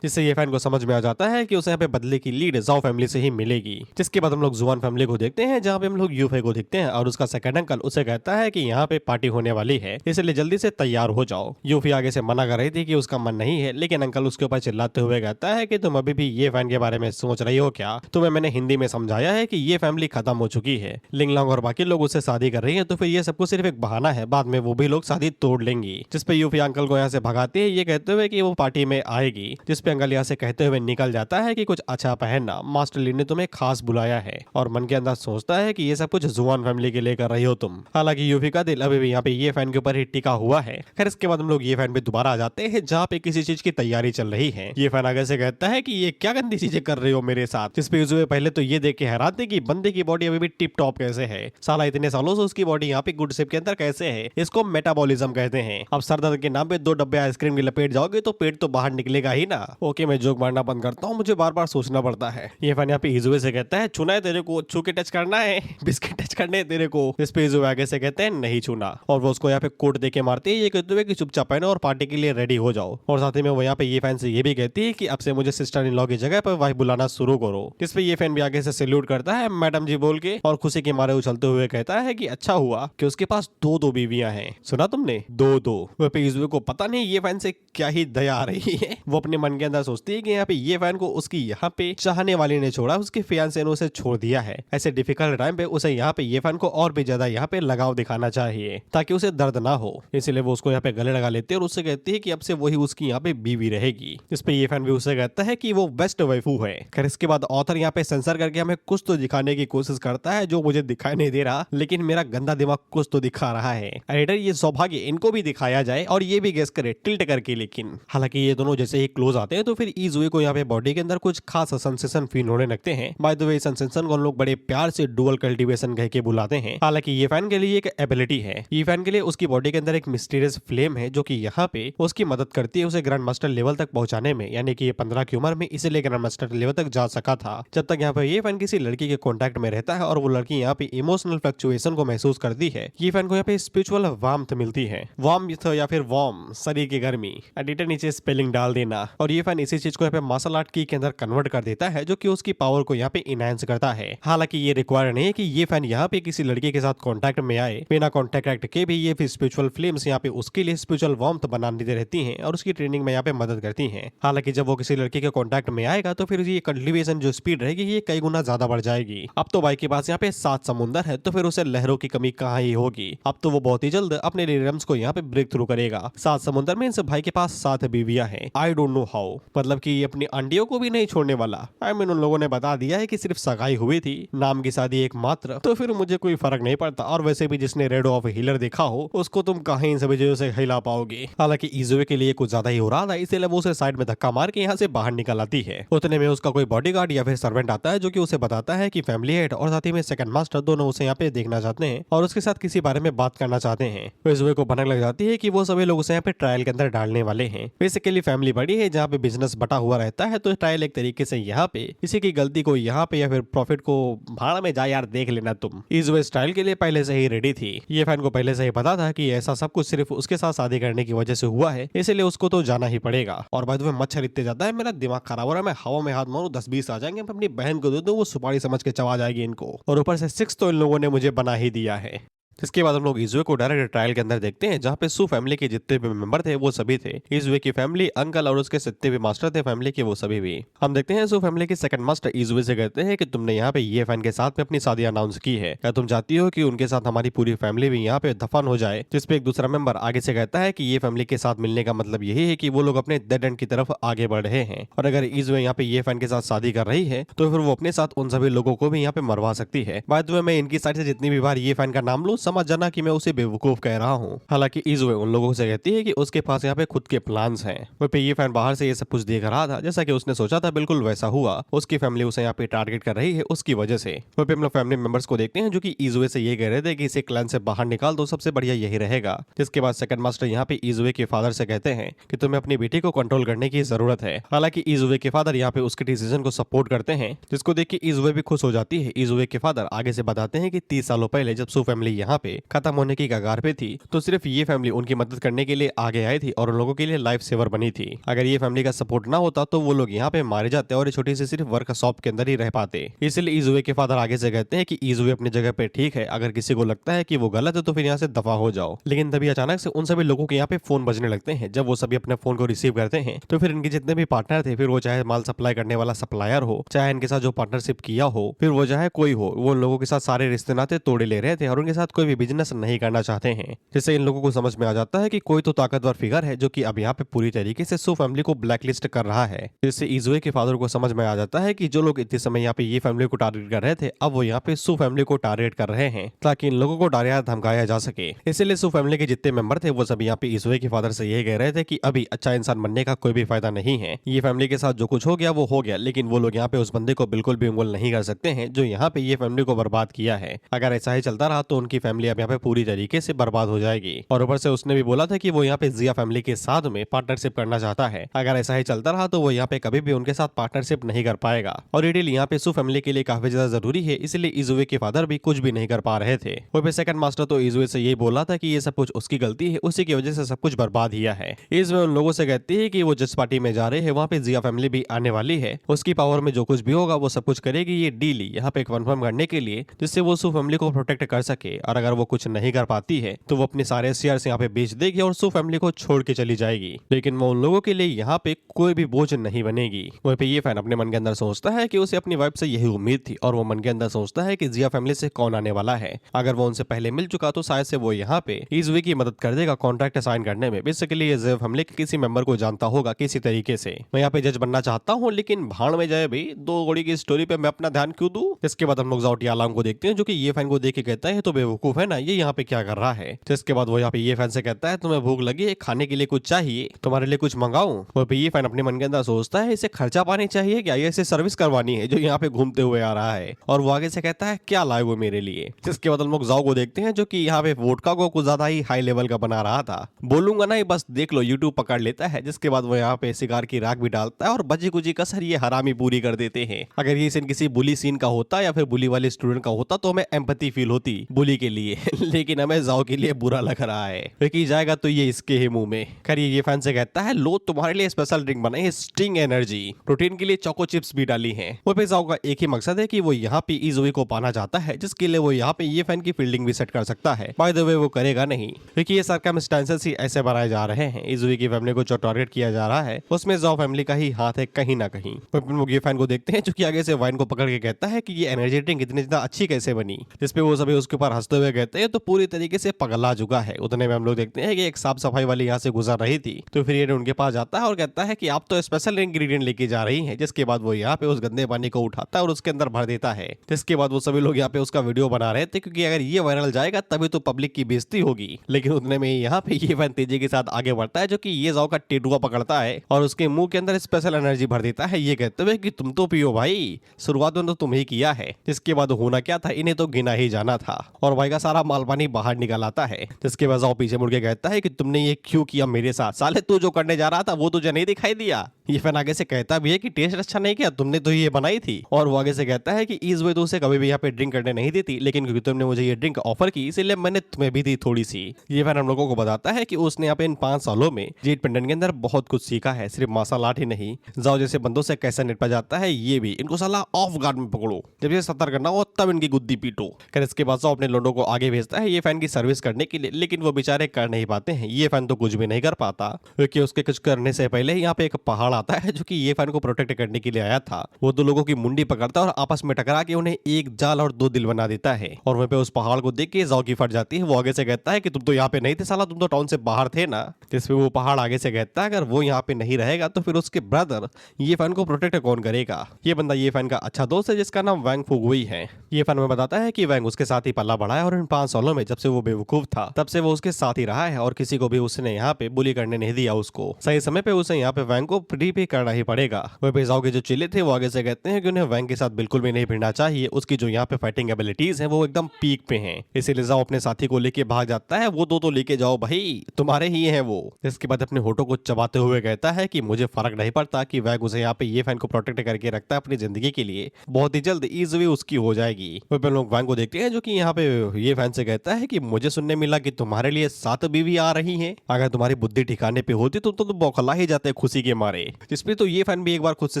जिससे ये फैन को समझ में आ जाता है कि उसे यहाँ पे बदले की लीड जाओ फैमिली से ही मिलेगी। जिसके बाद हम लोग जुआन फैमिली को देखते हैं जहाँ पे हम लोग यूफे को देखते हैं और उसका सेकंड अंकल उसे कहता है कि यहाँ पे पार्टी होने वाली है, इसलिए जल्दी से तैयार हो जाओ। यूफी आगे से मना कर रही थी कि उसका मन नहीं है, लेकिन अंकल उसके ऊपर चिल्लाते हुए कहता है कि तुम अभी भी ये फैन के बारे में सोच रही हो क्या? तुम्हें मैंने हिंदी में समझाया है कि ये फैमिली खत्म हो चुकी है, लिंग लोंग और बाकी लोग उससे शादी कर रही है, तो फिर ये सब कुछ सिर्फ एक बहाना है, बाद में वो भी लोग शादी तोड़ लेंगी। जिसपे यूफी अंकल को यहाँ से भगाती है ये कहते हुए कि वो पार्टी में आएगी, जिसपे अंकल यहाँ से कहते हुए निकल जाता है कि कुछ अच्छा पहनना, मास्टर ली ने तुम्हें खास बुलाया है। और मन के अंदर सोचता है कि ये सब कुछ जुआन फैमिली के लिए कर रही हो तुम। हालांकि यूवी का दिल अभी भी यहाँ पे ये फैन के ऊपर ही टिका हुआ है। खैर इसके बाद हम लोग ये फैन पे दोबारा आ जाते हैं जहाँ पे किसी चीज की तैयारी चल रही है। ये फैन आगे से कहता है कि ये क्या गंदी चीजें कर रहे हो मेरे साथ, जिसपे यूजुए पहले तो ये देख के हैरान थे कि बंदे की बॉडी अभी भी टिप टॉप कैसे है। साला इतने सालों से उसकी बॉडी यहाँ पे गुड शेप के अंदर कैसे है, इसको मेटाबॉलिज्म कहते हैं। अब सर दर्द के नाम पे 2 डब्बे आइसक्रीम की लपेट जाओगे तो पेट तो बाहर निकलेगा ही ना। ओके मैं जोक मारना बंद करता हूँ, मुझे बार बार सोचना पड़ता है। ये फैन यहाँ पे यूजुए से कहता है छूना है तेरे को, छू के टच करना है, बिस्किट टच करने हैं तेरे को। इस पे यूजुए आगे से कहते हैं नहीं छूना, और वो उसको यहाँ पे कोट दे के मारते हैं, ये कहते हुए कि चुपचाप पहनो और पार्टी के लिए रेडी हो जाओ। और साथ ही में वो यहाँ पे ये फैन से ये भी कहती है कि अब से मुझे सिस्टर इन लॉ की जगह पर वाइफ बुलाना शुरू करो। इस पे ये फैन भी आगे से सैल्यूट करता है मैडम जी बोल के, और खुशी के मारे उछलते हुए कहता है कि अच्छा हुआ कि उसके पास 2 बीवियां हैं। सुना तुमने, 2। वह पे यूजुए को पता नहीं ये फैन से क्या ही दया आ रही है। वो अपने मन के अंदर सोचती है कि यहाँ पे ये फैन को उसकी यहाँ पे चाहने वाली ने छोड़ा, उसके फियांसे ने उसे छोड़ दिया है। ऐसे डिफिकल्ट टाइम पे उसे यहाँ पे ये फैन को और भी ज्यादा यहाँ पे लगाव दिखाना चाहिए ताकि उसे दर्द ना हो। इसलिए वो उसको यहाँ पे गले लगा लेती है और उससे कहती है कि अब से वही उसकी यहाँ पे बीवी रहेगी। इस पे ये फैन भी उससे कहता है कि वो बेस्ट वाइफू है। खैर इसके बाद ऑथर यहाँ पे सेंसर करके हमें कुछ तो दिखाने की कोशिश करता है जो मुझे दिखाई नहीं दे रहा, लेकिन मेरा गंदा दिमाग कुछ तो दिखा रहा है। एडिटर ये सौभाग्य इनको भी दिखाया जाए और ये भी गेस करे टिल्ट करके, लेकिन हालांकि ये दोनों जैसे ही क्लोज आते हैं तो फिर ईजुए को यहाँ पे बॉडी के अंदर कुछ खास सेंसेशन फील होने लगते हैं। बाय द वे सेंसेशन को हम लोग बड़े प्यार से डुअल कल्टीवेशन कह के बुलाते हैं। हालांकि ये फैन के लिए एक एबिलिटी है। ये फैन के लिए उसकी बॉडी के अंदर एक मिस्टीरियस फ्लेम है जो कि यहाँ पे उसकी मदद करती है उसे ग्रैंड मास्टर लेवल तक पहुंचाने में, यानी कि ये 15 की उम्र में इसीलिए ग्रैंड मास्टर लेवल तक जा सका था। जब तक यहाँ पे ये फैन किसी लड़की के कॉन्टेक्ट में रहता है और वो लड़की यहाँ पे इमोशनल फ्लक्चुएशन को महसूस करती है, ये फैन को यहाँ पे स्पिरिचुअल वार्मथ मिलती है। वार्मथ या फिर वार्म, शरीर की गर्मी। एडिटर नीचे स्पेलिंग डाल देना। और ये फैन इसी चीज को यहाँ पे मार्शल आर्ट की के अंदर कन्वर्ट कर देता है जो कि उसकी पावर को यहाँ पे इनहेंस करता है। हालांकि ये रिक्वायर नहीं है कि ये फैन यहाँ पे किसी लड़की के साथ कांटेक्ट में आए, बिना कांटेक्ट के भी ये स्पिरिचुअल फ्लेम्स यहाँ पे उसके लिए स्पिरिचुअल वार्मथ बनाने रहती हैं और उसकी ट्रेनिंग में यहाँ पे मदद करती हैं। हालांकि जब वो किसी लड़की के कांटेक्ट में आएगा तो फिर ये कल्टीवेशन जो स्पीड रहेगी ये कई गुना ज्यादा बढ़ जाएगी। अब तो भाई के पास यहाँ पे 7 समुंदर है तो फिर उसे लहरों की कमी कहाँ ही होगी। अब तो वो बहुत ही जल्द अपने रिदम्स को यहाँ पे ब्रेक थ्रू करेगा। 7 समुंदर में इस भाई के पास 7 बीवियां हैं। आई डोंट नो हाउ, मतलब कि ये अपनी अंडियों को भी नहीं छोड़ने वाला। आई मीन उन लोगों ने बता दिया है कि सिर्फ सगाई हुई थी, नाम की शादी एक मात्र, तो फिर मुझे कोई फर्क नहीं पड़ता। और वैसे भी जिसने रेड ऑफ हीलर देखा हो उसको तुम कहीं इन सभी चीजों से हिला पाओगे। हालांकि ईजुए के लिए कुछ ज्यादा ही हो रहा था, इसलिए वो उसे साइड में धक्का मार के यहाँ से बाहर निकल आती है। उतने में उसका कोई बॉडीगार्ड या फिर सर्वेंट आता है जो कि उसे बताता है कि फैमिली हेड और साथ ही में सेकंड मास्टर दोनों उसे यहाँ पे देखना चाहते हैं और उसके साथ किसी बारे में बात करना चाहते हैं। ईजुए को भनक लग जाती है कि वो सभी लोग उसे यहाँ पे ट्रायल के अंदर डालने वाले हैं। बेसिकली फैमिली बड़ी है जहाँ पे बिजनेस बटा हुआ रहता है, तो ट्रायल एक तरीके से यहाँ पे किसी की गलती को यहाँ पे या फिर प्रॉफिट को भाड़ में जा यार देख लेना तुम। ईजुए स्टाइल के लिए पहले से ही रेडी थी। ये फैन को पहले से ही पता था कि ऐसा सब कुछ सिर्फ उसके साथ शादी करने की वजह से हुआ है, इसलिए उसको तो जाना ही पड़ेगा। और बाद में मच्छर इतने ज्यादा है, मेरा दिमाग खराब हो रहा है। मैं हवा में हाथ मारूं 10-20 आ जाएंगे, अपनी बहन को दे दूं, वो सुपारी समझ के चबा जाएगी इनको। और ऊपर से 6 तो इन लोगों ने मुझे बना ही दिया है। इसके बाद हम लोग ईजुए को डायरेक्ट ट्रायल के अंदर देखते हैं जहाँ पे सू फैमिली के जितने भी मेंबर थे वो सभी थे। ईजुए की फैमिली, अंकल और उसके जितने भी मास्टर थे फैमिली के वो सभी भी। हम देखते हैं सू फैमिली के सेकंड मास्टर ईजुए से कहते हैं कि तुमने यहाँ पे ये फैन के साथ में अपनी शादी अनाउंस की है, क्या तुम चाहती हो कि उनके साथ हमारी पूरी फैमिली भी यहाँ पे दफन हो जाए। जिसपे एक दूसरा मेंबर आगे से कहता है कि ये फैमिली के साथ मिलने का मतलब यही है कि वो लोग अपने डेड एंड की तरफ आगे बढ़ रहे हैं, और अगर ईजुए यहाँ पे ये फैन के साथ शादी कर रही है तो फिर वो अपने साथ उन सभी लोगों को भी यहाँ पे मरवा सकती है। बाय द वे मैं इनकी साइड से जितनी भी बार ये फैन का नाम लूं समझ जाना कि मैं उसे बेवकूफ कह रहा हूँ। हालांकि ईजुए उन लोगों से कहती है कि उसके पास यहाँ पे खुद के प्लान्स हैं। वह पे ये फैन बाहर से ये सब कुछ देख रहा था, जैसा कि उसने सोचा था बिल्कुल वैसा हुआ। उसकी फैमिली उसे यहाँ पे टारगेट कर रही है उसकी वजह से। वह पे हम लोग फैमिली मेंबर्स को देखते हैं जो कि ईजुए से ये कह रहे थे कि इसे क्लैन से बाहर निकाल दो, सबसे बढ़िया यही रहेगा। जिसके बाद सेकंड मास्टर यहाँ पे ईजुए के फादर से कहते हैं कि तुम्हें अपनी बेटी को कंट्रोल करने की जरूरत है। हालांकि ईजुए के फादर यहाँ पे उसके डिसीजन को सपोर्ट करते हैं, जिसको देख के ईजुए भी खुश हो जाती है। ईजुए के फादर आगे से बताते हैं कि 30 सालों पहले जब सू फैमिली यहाँ पे खत्म होने की कगार पे थी तो सिर्फ ये फैमिली उनकी मदद करने के लिए आगे आई थी और उन लोगों के लिए लाइफ सेवर बनी थी। अगर ये फैमिली का सपोर्ट ना होता तो वो लोग यहाँ पे मारे जाते और छोटी सी सिर्फ वर्कशॉप के अंदर ही रह पाते। इसलिए ईजुए के फादर आगे से कहते हैं कि ईजुए अपनी जगह पे ठीक है, अगर किसी को लगता है कि वो गलत है तो फिर यहाँ से दफा हो जाओ। लेकिन तभी अचानक से उन सभी लोगों के यहाँ पे फोन बजने लगते हैं। जब वो सभी अपने फोन को रिसीव करते हैं तो फिर इनके जितने भी पार्टनर थे, फिर वो चाहे माल सप्लाई करने वाला सप्लायर हो, चाहे इनके साथ जो पार्टनरशिप किया हो, फिर वो चाहे कोई हो, वो उन लोगों के साथ सारे रिश्ते नाते तोड़े ले रहे थे और उनके साथ कोई भी बिजनेस नहीं करना चाहते हैं। जिससे इन लोगों को समझ में आ जाता है कि कोई तो ताकतवर फिगर है जो कि अब यहाँ पे पूरी तरीके से सू फैमिली को ब्लैकलिस्ट कर रहा है। जिससे इजुए के फादर को समझ में आ जाता है कि जो लोग इतने समय यहाँ पे ये फैमिली को टारगेट कर रहे थे, अब वो यहाँ पे सू फैमिली को टारगेट कर रहे हैं ताकि इन लोगों को डराया धमकाया जा सके। इसीलिए सू फैमिली के जितने मेंबर थे वो सब यहाँ पे इजुए के फादर से यही कह रहे थे कि अभी अच्छा इंसान बनने का कोई भी फायदा नहीं है। ये फैमिली के साथ जो कुछ हो गया वो हो गया, लेकिन वो लोग यहाँ पे उस बंदे को बिल्कुल भी उंगल नहीं कर सकते हैं जो यहाँ पे ये फैमिली को बर्बाद किया है। अगर ऐसा ही चलता रहा तो उनकी फैमिली अब यहाँ पे पूरी तरीके से बर्बाद हो जाएगी। और ऊपर से उसने भी बोला था कि वो यहाँ पे जिया फैमिली के साथ में पार्टनरशिप करना चाहता है। अगर ऐसा ही चलता रहा तो वो यहाँ पे कभी भी उनके साथ पार्टनरशिप नहीं कर पाएगा। और ये डील यहाँ पे सू फैमिली के लिए काफी ज्यादा जरूरी है, इसलिए इजुए के फादर भी कुछ भी नहीं कर पा रहे थे। वहीं पे सेकंड मास्टर तो इजुए से यही बोला था कि ये सब कुछ उसकी गलती है, उसी की वजह से सब कुछ बर्बाद किया है। इजुए उन लोगों से कहती है कि वो जिस पार्टी में जा रहे हैं वहाँ पे जिया फैमिली भी आने वाली है, उसकी पावर में जो कुछ भी होगा वो सब कुछ करेगी ये डील यहाँ पे कंफर्म करने के लिए, जिससे वो सू फैमिली को प्रोटेक्ट कर सके। और अगर वो कुछ नहीं कर पाती है तो वो अपने सारे शेयर्स यहाँ पे बेच देगी और सू फैमिली को छोड़ के चली जाएगी। लेकिन वो उन लोगों के लिए यहाँ पे कोई भी बोझ नहीं बनेगी। वहीं पे ये फैन अपने मन के अंदर सोचता है कि उसे अपनी वाइफ से यही उम्मीद थी, और वो मन के अंदर सोचता है कि जिया फैमिली से कौन आने वाला है। अगर वो उनसे पहले मिल चुका तो शायद से वो यहाँ पे इजुए की मदद कर देगा कॉन्ट्रैक्ट साइन करने में। बेसिकली ये जिया फैमिली के किसी मेंबर को जानता होगा किसी तरीके से। मैं यहाँ पे जज बनना चाहता हूँ, लेकिन भाड़ में जाए भाई, दो गोली की स्टोरी पे मैं अपना ध्यान क्यों दूं। इसके बाद हम लोग जाओ टियालांग को देखते हैं जो कि ये फैन को देख के कहता है तो बेवकूफ है ना, ये यहाँ पे क्या कर रहा है। जिसके बाद वो यहाँ पे ये फैन से कहता है तुम्हें भूख लगी है, खाने के लिए कुछ चाहिए, तुम्हारे लिए कुछ मंगाऊं। वो ये फैन अपने मन के अंदर सोचता है इसे खर्चा पानी चाहिए क्या, ये इसे सर्विस करवानी है जो यहाँ पे घूमते हुए आ रहा है। और वो आगे से कहता है क्या लाए वो मेरे लिए। जिसके बाद हम लोग जाओ को देखते हैं जो कि यहाँ पे वोडका को कुछ ज्यादा ही हाई लेवल का बना रहा था। बोलूंगा ना, बस देख लो, यूट्यूब पकड़ लेता है। जिसके बाद वो यहाँ पे सिगार की राख भी डालता है और बची कुची कसर ये हरामी पूरी कर देते हैं। अगर ये सीन किसी बुली सीन का होता या फिर बुली वाले स्टूडेंट का होता तो हमें एम्पैथी फील होती बुली के लिए लेकिन हमें जाओ के लिए बुरा लग रहा है क्योंकि जाएगा तो ये इसके ही मुंह में। खैर ये फैन से कहता है लो तुम्हारे लिए स्पेशल ड्रिंक बनाई है, स्टिंग एनर्जी, प्रोटीन के लिए चोको चिप्स भी डाली हैं। वो पे जाओ का एक ही मकसद है कि वो यहाँ पे इजुए को पाना चाहता है, जिसके लिए वो यहाँ पे ये फैन की फील्डिंग भी सेट कर सकता है। बाय द वे वो करेगा नहीं क्योंकि ये सर्कमस्टेंसेस ही ऐसे बनाए जा रहे हैं। इजुए की फैमिली को जो टारगेट किया जा रहा है उसमें जाओ फैमिली का ही हाथ है कहीं ना कहीं। वो ये फैन को देखते हैं जो कि आगे से वाइन को पकड़ के कहता है कि ये एनर्जी ड्रिंक इतनी ज्यादा अच्छी कैसे बनी। जिसपे वो सभी उसके ऊपर हंसते हुए कहते हैं तो पूरी तरीके से पगला चुका है। उतने में हम लोग देखते हैं कि एक साफ सफाई वाली यहाँ से गुजर रही थी, तो फिर ये उनके पास जाता है और कहता है कि आप तो स्पेशल इंग्रेडिएंट लेके जा रही हैं। जिसके बाद वो यहाँ पे उस गंदे पानी को उठाता है और उसके अंदर भर देता है। जिसके बाद वो सभी लोग यहाँ पे उसका वीडियो बना रहे थे क्योंकि अगर ये वायरल जाएगा तभी तो पब्लिक की बेइज्जती होगी। लेकिन उतने में यहाँ पे ये फैन तेजी के साथ आगे बढ़ता है जो कि ये जाओ का टेटुआ पकड़ता है और उसके मुंह के अंदर स्पेशल एनर्जी भर देता है, ये कहते हुए कि तुम तो पियो भाई, शुरुआत में तो तुम ही किया है। जिसके बाद होना क्या था, इन्हें तो गिना ही जाना था। और भाई का सारा माल पानी बाहर निकल आता है। जिसके बाद जाओ पीछे मुड़ के कहता है कि तुमने ये क्यों किया मेरे साथ, साले तू जो करने जा रहा था वो तुझे नहीं दिखाई दिया। ये फैन आगे से कहता भी है कि टेस्ट अच्छा नहीं किया, तुमने तो ये बनाई थी। और वो आगे से कहता है कि इस वे तो उसे कभी भी यहाँ पे ड्रिंक करने नहीं देती, लेकिन क्योंकि तुमने मुझे ये ड्रिंक ऑफर की इसलिए मैंने तुम्हें भी दी थोड़ी सी। ये फैन हम लोगों को बताता है कि उसने यहाँ पे इन 5 सालों में जेट पेंडेंट के अंदर बहुत कुछ सीखा है, सिर्फ मार्शल आर्ट ही नहीं, जाओ जैसे बंदों से कैसे निपटा जाता है ये भी। इनको साला ऑफ गार्ड में पकड़ो, जब ये सतर करना हो तब इनकी गुद्दी पीटो। खैर इसके बाद अपने लोडों को आगे भेजता है ये फैन की सर्विस करने के लिए, लेकिन वो बेचारे कर नहीं पाते हैं। ये फैन तो कुछ भी नहीं कर पाता क्योंकि उसके कुछ करने से पहले यहाँ पे एक पहाड़ आता है जो कि ये फैन को प्रोटेक्ट करने के लिए आया था। वो 2 लोगों की मुंडी पकड़ता है और आपस में टकरा के उन्हें एक जाल और 2 दिल बना देता है। और वहीं पे उस पहाड़ को देख के जाओ की फट जाती है। वो आगे से कहता है कि तुम तो यहाँ पे नहीं थे साला, तुम तो टाउन से बाहर थे ना। जिसपे वो पहाड़ आगे से कहता है अगर वो यहाँ पे नहीं रहेगा तो फिर उसके ब्रदर ये फैन को प्रोटेक्ट कौन करेगा। ये बंदा ये फैन का अच्छा दोस्त है जिसका नाम वैंग फुगुई है। ये फैन में बताता है कि वैंग उसके साथ ही पल्ला बढ़ा है और इन 5 सालों में जब से वो बेवकूफ था तब से वो उसके साथ ही रहा है और किसी को भी उसने यहाँ पे बुली करने नहीं दिया। उसको सही समय पे उसे यहाँ पे वैंग को प्रीपे करना ही पड़ेगा। वह पेजाओ के जो चिल्ले थे वो आगे से कहते हैं कि उन्हें वैंग के साथ बिल्कुल भी नहीं भिड़ना चाहिए। उसकी जो यहाँ पे फाइटिंग एबिलिटीज हैं वो एकदम पीक पे हैं। इसीलिए जाओ अपने साथी को लेके भाग जाता है। वो 2 तो लेके जाओ भाई, तुम्हारे ही हैं वो। इसके बाद अपने होठों को चबाते हुए कहता है कि मुझे फर्क नहीं पड़ता कि वैंग उसे यहाँ पे ये फैन को प्रोटेक्ट करके रखता है अपनी जिंदगी के लिए, बहुत ही जल्द इजीली उसकी हो जाएगी। वह लोग वैंग को देखते हैं जो कि यहाँ पे ये फैन से कहता है कि मुझे सुनने मिला कि तुम्हारे लिए 7 बीवी आ रही हैं। अगर तुम्हारी बुद्धि ठिकाने पे होती तो तुम बौखला ही जाते खुशी के मारे। जिसपे तो ये फैन भी एक बार खुद से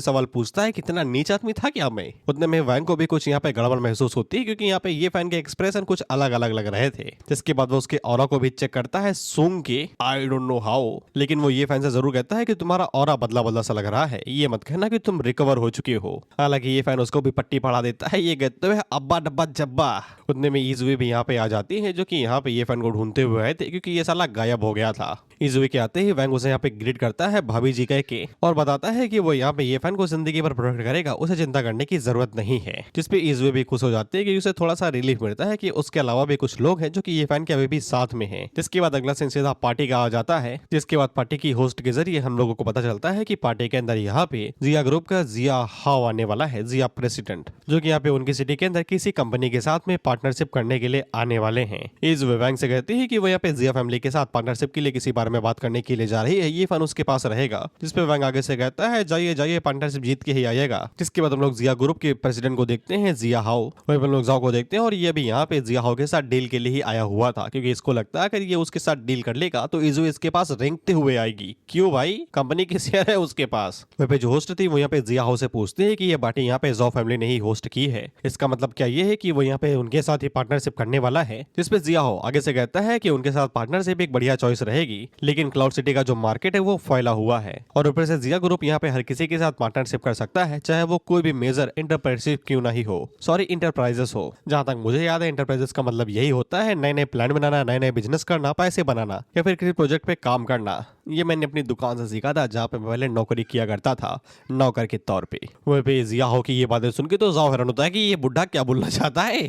सवाल पूछता है कितना नीच आदमी था क्या मैं। उतने में वैंग को भी कुछ यहाँ पे गड़बड़ महसूस होती है, क्योंकि यहाँ पे ये फैन के एक्सप्रेशन कुछ अलग अलग लग रहे थे। जिसके बाद वो उसके ऑरा को भी चेक करता है सूंघ के, आई डोंट नो हाउ, लेकिन वो ये फैन से जरूर कहता है कि तुम्हारा ऑरा बदला बदला सा लग रहा है, ये मत कहना कि तुम रिकवर हो चुके हो। हालांकि ये फैन उसको भी पट्टी पढ़ा देता है, ये कहते हुए अब्बा डब्बा जब्बा। उतने में इजुए भी यहाँ पे आ जाती है, जो कि यहाँ पे ये फैन को ढूंढते हुए आए थे, क्योंकि ये साला गायब हो गया था। इजुए के आते ही वैंग उसे यहाँ पे ग्रीट करता है भाभी जी कह के, और बताता है कि वो यहाँ पे ये फैन को जिंदगी भर प्रोटेक्ट करेगा, उसे चिंता करने की जरूरत नहीं है। जिसपे इजुए भी खुश हो जाते हैं कि उसे थोड़ा सा रिलीफ मिलता है कि उसके अलावा भी कुछ लोग हैं जो कि ये फैन के अभी भी साथ में हैं। जिसके बाद अगला सीन सीधा पार्टी का आ जाता है, जिसके बाद पार्टी की होस्ट के जरिए हम लोगों को पता चलता है कि पार्टी के अंदर यहाँ पे जिया ग्रुप का जिया हाव आने वाला है, जिया प्रेसिडेंट, जो कि यहाँ पे उनकी सिटी के अंदर किसी कंपनी के साथ में पार्टनरशिप करने के लिए आने वाले हैं। इजुए वैंग से कहती है कि वो यहाँ पे जिया फैमिली के साथ पार्टनरशिप के लिए किसी बारे में बात करने के लिए जा रही है, ये फैन उसके पास रहेगा। जिसपे वैंग आगे से कहता है जाइए जाइए पार्टनरशिप जीत के ही आइएगा। जिसके बाद हम लोग जिया ग्रुप के प्रेसिडेंट को देखते हैं, जिया हाउ, वही हम लोग जाओ को देखते हैं, और ये भी यहाँ पे जिया हाउ के साथ डील के लिए ही आया हुआ था, क्योंकि इसको लगता है कि ये उसके साथ डील कर लेगा तो इजुए इसके पास रेंगते हुए आएगी। क्यों भाई, कंपनी के शेयर है उसके पास। वहीं पे जो होस्ट थी वो यहाँ पे जिया हाउ से पूछते हैं कि ये पार्टी यहाँ पे जॉ फैमिली ने ही होस्ट की है, इसका मतलब क्या ये है कि वो यहाँ पे उनके साथ ही पार्टनरशिप करने वाला है। जिसपे जिया हाउ आगे से कहता है कि उनके साथ पार्टनरशिप एक बढ़िया चॉइस रहेगी, लेकिन क्लाउड सिटी का जो मार्केट है वो फैला हुआ है, और ऊपर से जिया ग्रुप यहाँ पे हर किसी के साथ पार्टनरशिप कर सकता है, चाहे वो कोई भी मेजर इंटरप्राइजेस क्यों ना ही हो, सॉरी इंटरप्राइजेस हो। जहां तक मुझे याद है इंटरप्राइजेस का मतलब यही होता है नए नए प्लान बनाना, नए नए बिजनेस करना, पैसे बनाना, या फिर किसी प्रोजेक्ट पे काम करना। ये मैंने अपनी दुकान से सीखा था, जहाँ पे पहले नौकरी किया करता था, नौकर के तौर पे। वहीं पे जिया हो की ये बातें सुन के तो जाओ हैरान होता है कि ये बुढ़ा क्या बोलना चाहता है।